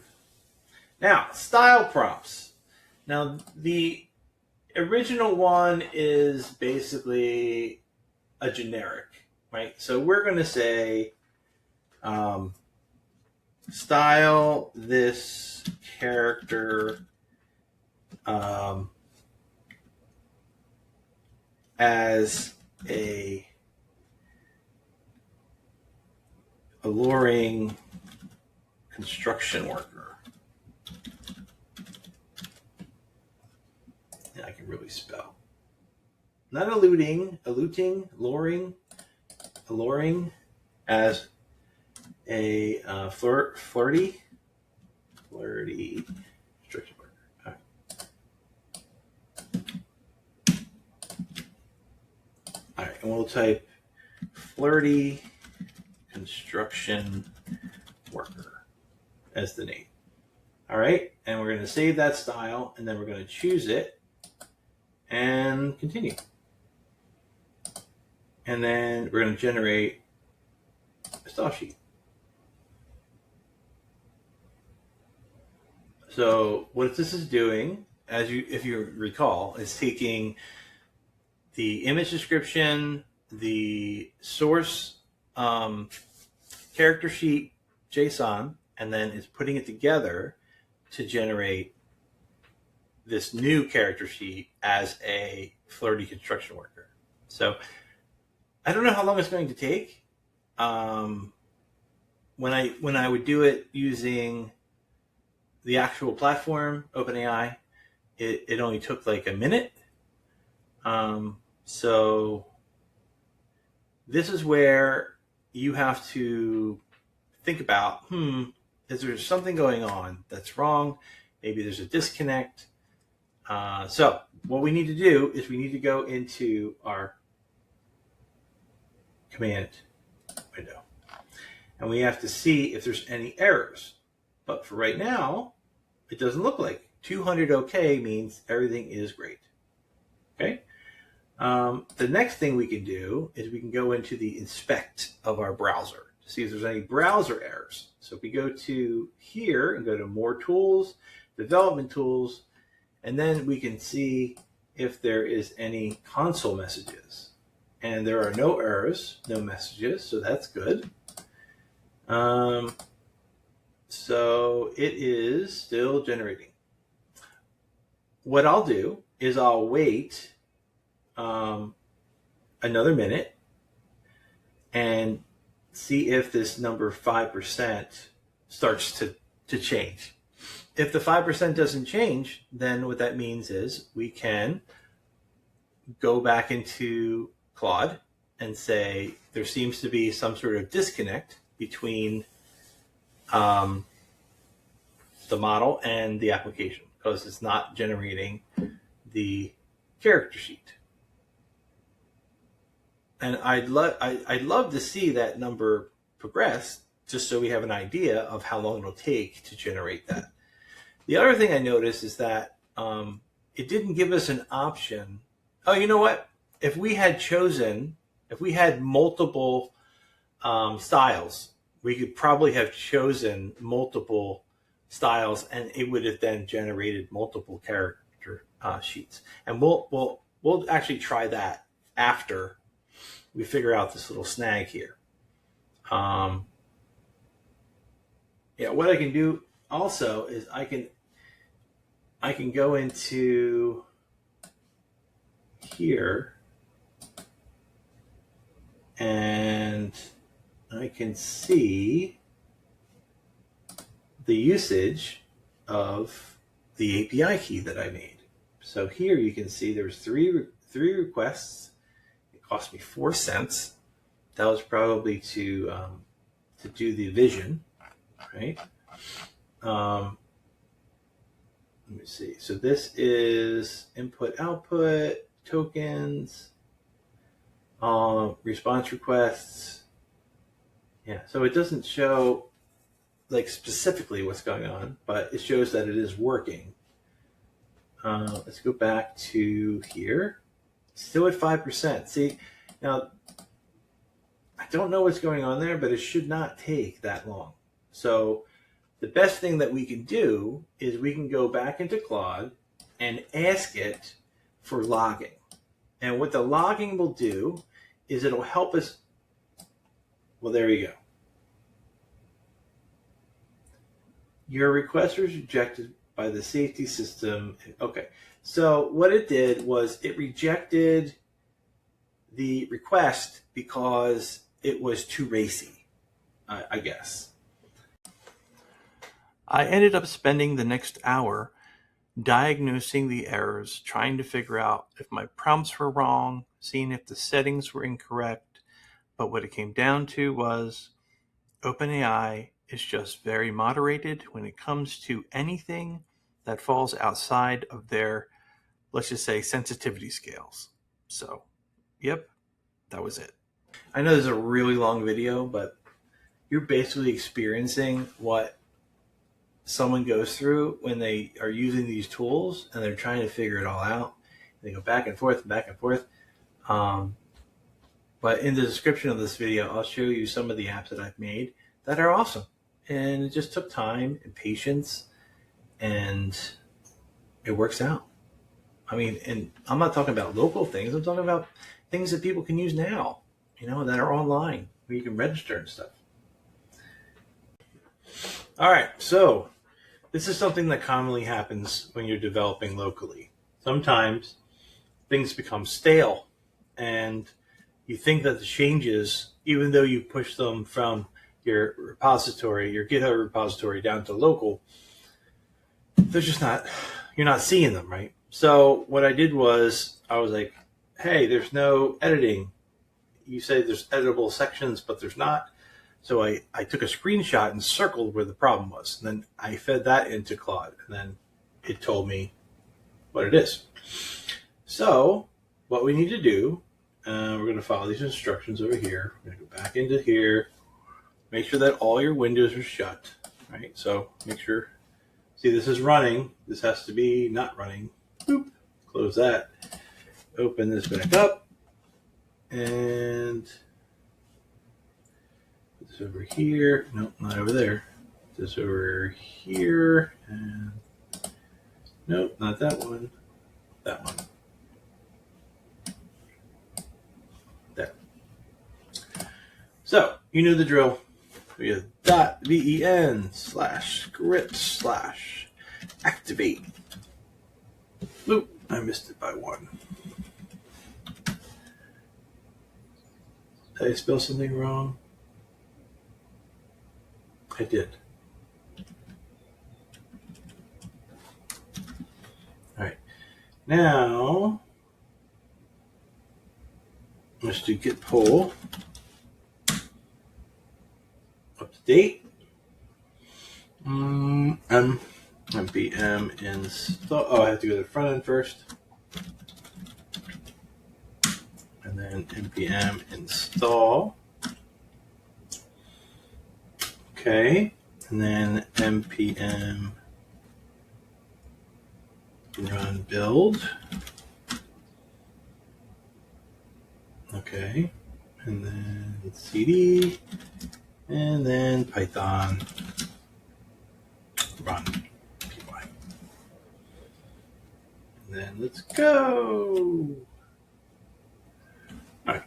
Speaker 1: Now, style prompts. Now, the original one is basically a generic, right? So we're going to say, style this character as a alluring construction worker. Yeah, I can really spell. Not alluring, alluring as a flirty construction worker. All right. All right, and we'll type flirty construction worker as the name. All right, and we're going to save that style, and then we're going to choose it and continue. And then we're going to generate a style sheet. So what this is doing, if you recall, is taking the image description, the source character sheet JSON, and then is putting it together to generate this new character sheet as a flirty construction worker. So I don't know how long it's going to take. When I would do it using the actual platform, OpenAI, it only took like a minute. So this is where you have to think about, is there something going on that's wrong? Maybe there's a disconnect. So what we need to do is we need to go into our command window, and we have to see if there's any errors. But for right now, it doesn't look like 200 OK means everything is great. Okay. The next thing we can do is we can go into the inspect of our browser to see if there's any browser errors. So if we go to here and go to more tools, development tools, and then we can see if there is any console messages. And there are no errors, no messages, so that's good. So it is still generating. What I'll do is I'll wait another minute and see if this number 5% starts to change. If the 5% doesn't change, then what that means is we can go back into Claude and say there seems to be some sort of disconnect between the model and the application. because it's not generating the character sheet. And I'd love to see that number progress, just so we have an idea of how long it'll take to generate that. The other thing I noticed is that it didn't give us an option. Oh, you know what? If we had multiple styles, we could probably have chosen multiple styles, and it would have then generated multiple character sheets. And we'll actually try that after we figure out this little snag here. Yeah, what I can do also is I can go into here and I can see the usage of the API key that I made. So here you can see there's three requests. It cost me 4 cents. That was probably to do the vision, right? Let me see. So this is input, output, tokens, response requests. Yeah, so it doesn't show like specifically what's going on, but it shows that it is working. Let's go back to here. Still at 5%. See, now I don't know what's going on there, but it should not take that long. So the best thing that we can do is we can go back into Claude and ask it for logging. And what the logging will do is it'll help us. Well, there you go. Your request was rejected by the safety system. Okay. So what it did was it rejected the request because it was too racy, I guess. I ended up spending the next hour diagnosing the errors, trying to figure out if my prompts were wrong, seeing if the settings were incorrect. But what it came down to was OpenAI is just very moderated when it comes to anything that falls outside of their, let's just say, sensitivity scales. So, yep, that was it. I know this is a really long video, but you're basically experiencing what someone goes through when they are using these tools and they're trying to figure it all out. They go back and forth and back and forth. But in the description of this video, I'll show you some of the apps that I've made that are awesome. And it just took time and patience, and it works out. I mean, and I'm not talking about local things. I'm talking about things that people can use now, that are online where you can register and stuff. All right, so this is something that commonly happens when you're developing locally. Sometimes things become stale, and you think that the changes, even though you push them from your repository, your GitHub repository down to local, they're just not, you're not seeing them, right? So what I did was I was like, hey, there's no editing. You say there's editable sections, but there's not. So I took a screenshot and circled where the problem was. And then I fed that into Claude, and then it told me what it is. So what we need to do, we're going to follow these instructions over here. We're going to go back into here. Make sure that all your windows are shut, right? So make sure, see, this is running. This has to be not running. Boop. Close that. Open this back up. And put this over here. Nope, not over there. Put this over here. And nope, not that one. That one. There. So, you know the drill. We have .ven/script/activate. Oop, I missed it by one. Did I spell something wrong? I did. All right. Now, let's do git pull. Up to date. npm install. Oh, I have to go to the front end first. And then npm install. Okay. And then npm run build. Okay. And then cd. And then Python run py. And then let's go. All right.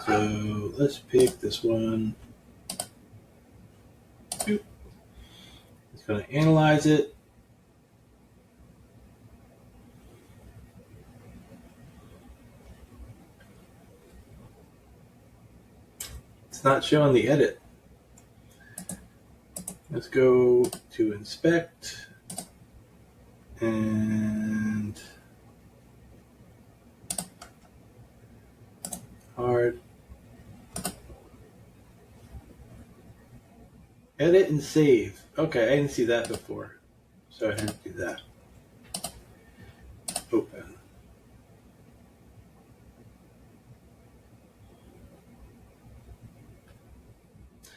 Speaker 1: So let's pick this one. It's going to analyze it. It's not showing the edit. Let's go to inspect and hard. Edit and save. Okay, I didn't see that before, so I had to do that. Open.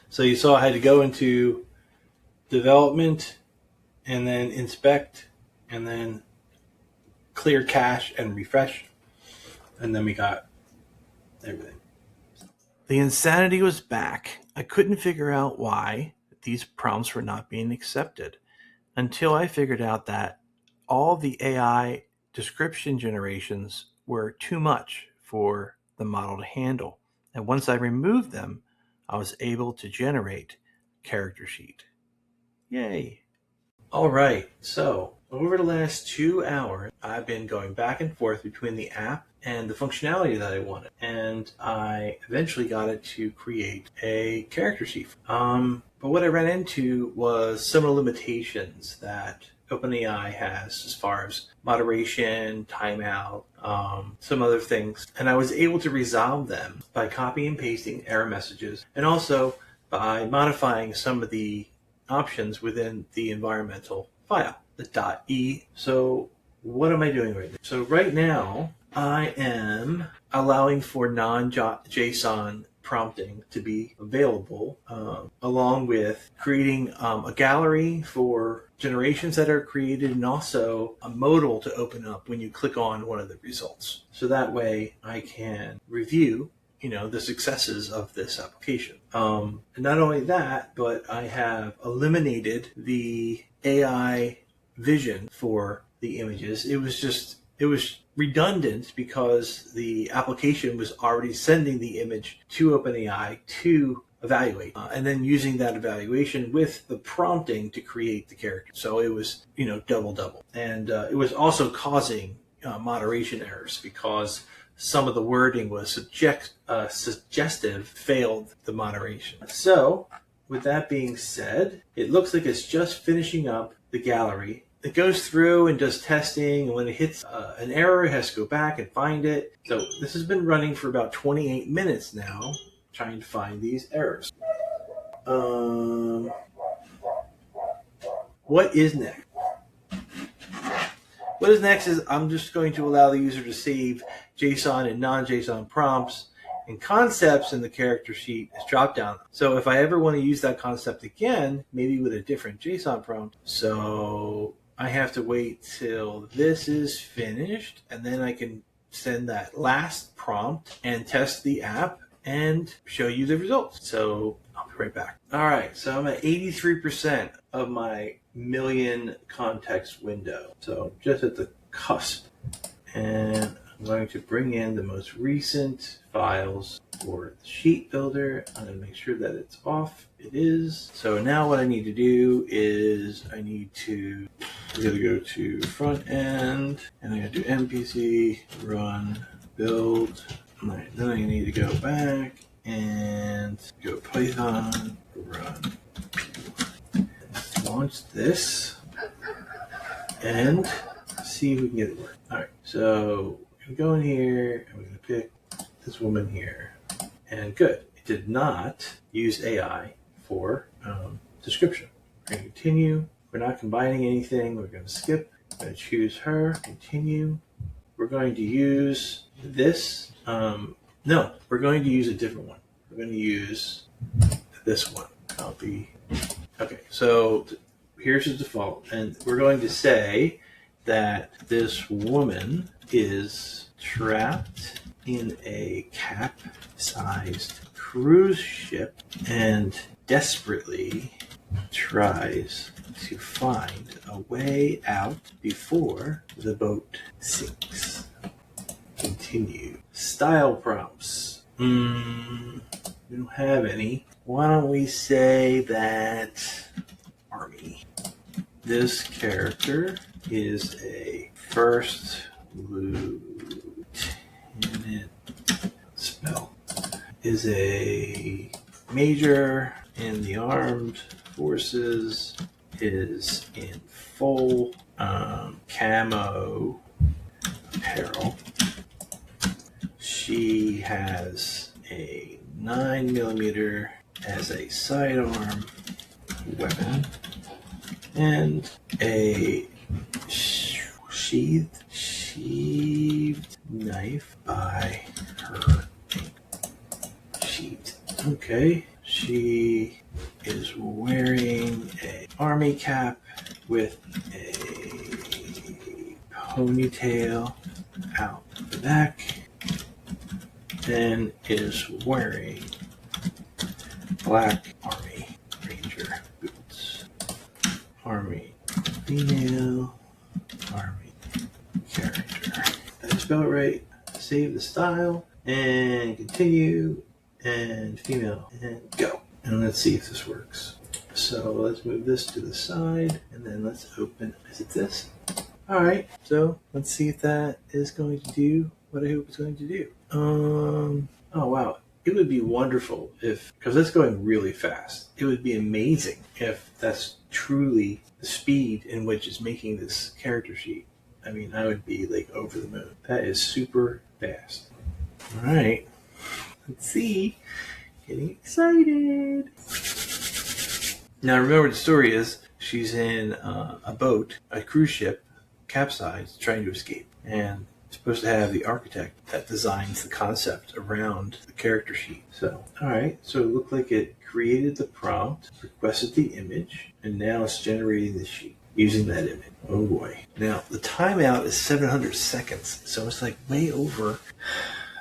Speaker 1: So you saw I had to go into development and then inspect and then clear cache and refresh. And then we got everything. The insanity was back. I couldn't figure out why these prompts were not being accepted until I figured out that all the AI description generations were too much for the model to handle. And once I removed them, I was able to generate character sheet. Yay. All right, so over the last 2 hours, I've been going back and forth between the app and the functionality that I wanted. And I eventually got it to create a character sheet. But what I ran into was some of the limitations that OpenAI has as far as moderation, timeout, some other things. And I was able to resolve them by copying and pasting error messages and also by modifying some of the options within the environmental file, the .e. So what am I doing right now? So right now, I am allowing for non-JSON prompting to be available, along with creating a gallery for generations that are created and also a modal to open up when you click on one of the results. So that way I can review the successes of this application. And not only that, but I have eliminated the AI vision for the images. It was redundant because the application was already sending the image to OpenAI to evaluate, and then using that evaluation with the prompting to create the character. So it was, double. And it was also causing moderation errors because some of the wording was suggestive, failed the moderation. So with that being said, it looks like it's just finishing up the gallery. It goes through and does testing, and when it hits an error, it has to go back and find it. So this has been running for about 28 minutes now, trying to find these errors. What is next? What is next is I'm just going to allow the user to save JSON and non-JSON prompts and concepts in the character sheet as drop down. So if I ever want to use that concept again, maybe with a different JSON prompt, so I have to wait till this is finished, and then I can send that last prompt and test the app and show you the results. So I'll be right back. All right, so I'm at 83% of my million context window. So just at the cusp. And I'm going to bring in the most recent files for the sheet builder. I'm going to make sure that it's off. It is. So now what I need to do is I need to go to front end, and I'm going to do npc run build. Then I need to go back and go Python run. Launch this and see if we can get it working. All right, so we're going to go in here and we're going to pick this woman here. And good, it did not use AI for description. We're going to continue. We're not combining anything. We're going to skip. We're going to choose her. Continue. We're going to use this. No, we're going to use a different one. We're going to use this one. Copy. Okay, so here's the default. And we're going to say that this woman is trapped in a cap-sized cruise ship and desperately tries to find a way out before the boat sinks. Continue. Style prompts. We don't have any. Why don't we say that Army? This character is a first lieutenant. Spell. Is a major in the armed forces. Is in full camo apparel. She has a 9mm as a sidearm weapon and a sheathed knife by her. Sheet. Okay. She is wearing an army cap with a ponytail out the back and is wearing black Army Ranger boots. Army female, Army character. Did I spell it right? Save the style and continue and female and go. And let's see if this works. So let's move this to the side and then let's open. Is it this? All right. So let's see if that is going to do what I hope it's going to do. Oh wow. It would be wonderful if, because that's going really fast, it would be amazing if that's truly the speed in which it's making this character sheet. I mean, I would be like over the moon. That is super fast. All right. Let's see. Getting excited. Now remember the story is she's in a boat, a cruise ship, capsized, trying to escape. And supposed to have the architect that designs the concept around the character sheet. So, all right. So it looked like it created the prompt, requested the image, and now it's generating the sheet using that image. Oh boy. Now the timeout is 700 seconds. So it's like way over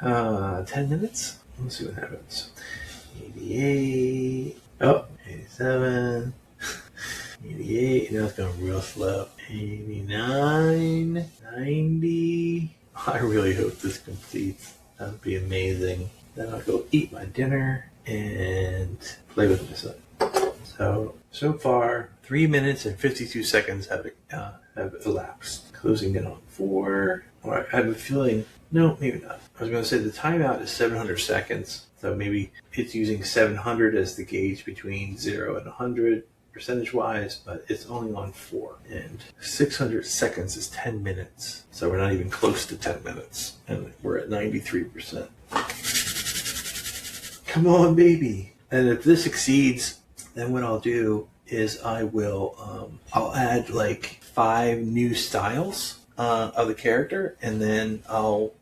Speaker 1: 10 minutes. Let's see what happens. 88. Oh, 87. 88. Now it's going real slow. 89. 90. I really hope this completes. That would be amazing. Then I'll go eat my dinner and play with my son. So far, 3 minutes and 52 seconds have elapsed. Closing in on 4. All right, I have a feeling. No, maybe not. I was going to say the timeout is 700 seconds. So maybe it's using 700 as the gauge between 0 and 100 percentage-wise, but it's only on 4. And 600 seconds is 10 minutes. So we're not even close to 10 minutes. And we're at 93%. Come on, baby. And if this exceeds, then what I'll do is I'll add like 5 new styles of the character, and then I'll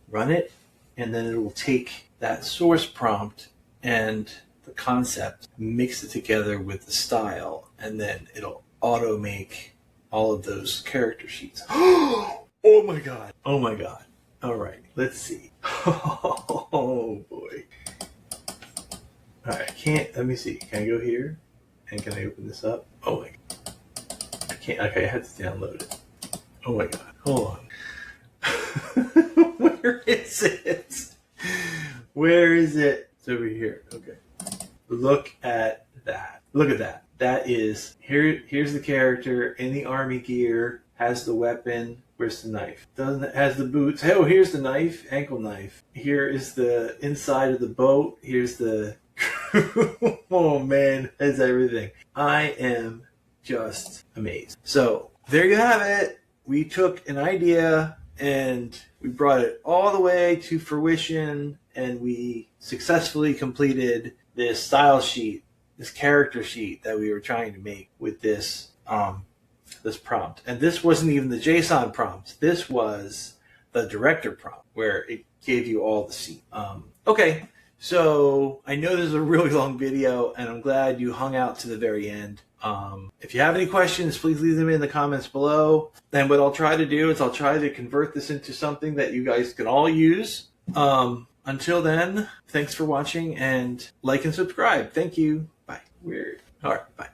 Speaker 1: run it, and then it will take that source prompt and the concept, mix it together with the style, and then it'll auto make all of those character sheets. Oh my god. Oh my god. All right, let's see. Oh boy. All right, let me see. Can I go here? And can I open this up? Oh my god. I can't. Okay, I had to download it. Oh my god. Hold on. Where is it? Where is it? It's over here. Okay. Look at that. Look at that. That is, here's the character in the army gear, has the weapon. Where's the knife? Has the boots. Oh, here's the knife, ankle knife. Here is the inside of the boat. Here's the, oh man, that's everything. I am just amazed. So there you have it. We took an idea and we brought it all the way to fruition, and we successfully completed this style sheet this character sheet that we were trying to make with this this prompt. And this wasn't even the JSON prompt. This was the director prompt where it gave you all the scenes. Okay, so I know this is a really long video, and I'm glad you hung out to the very end. If you have any questions, please leave them in the comments below. And what I'll try to do is I'll try to convert this into something that you guys can all use. Until then, thanks for watching, and like and subscribe. Thank you. Bye. Weird. All right, bye.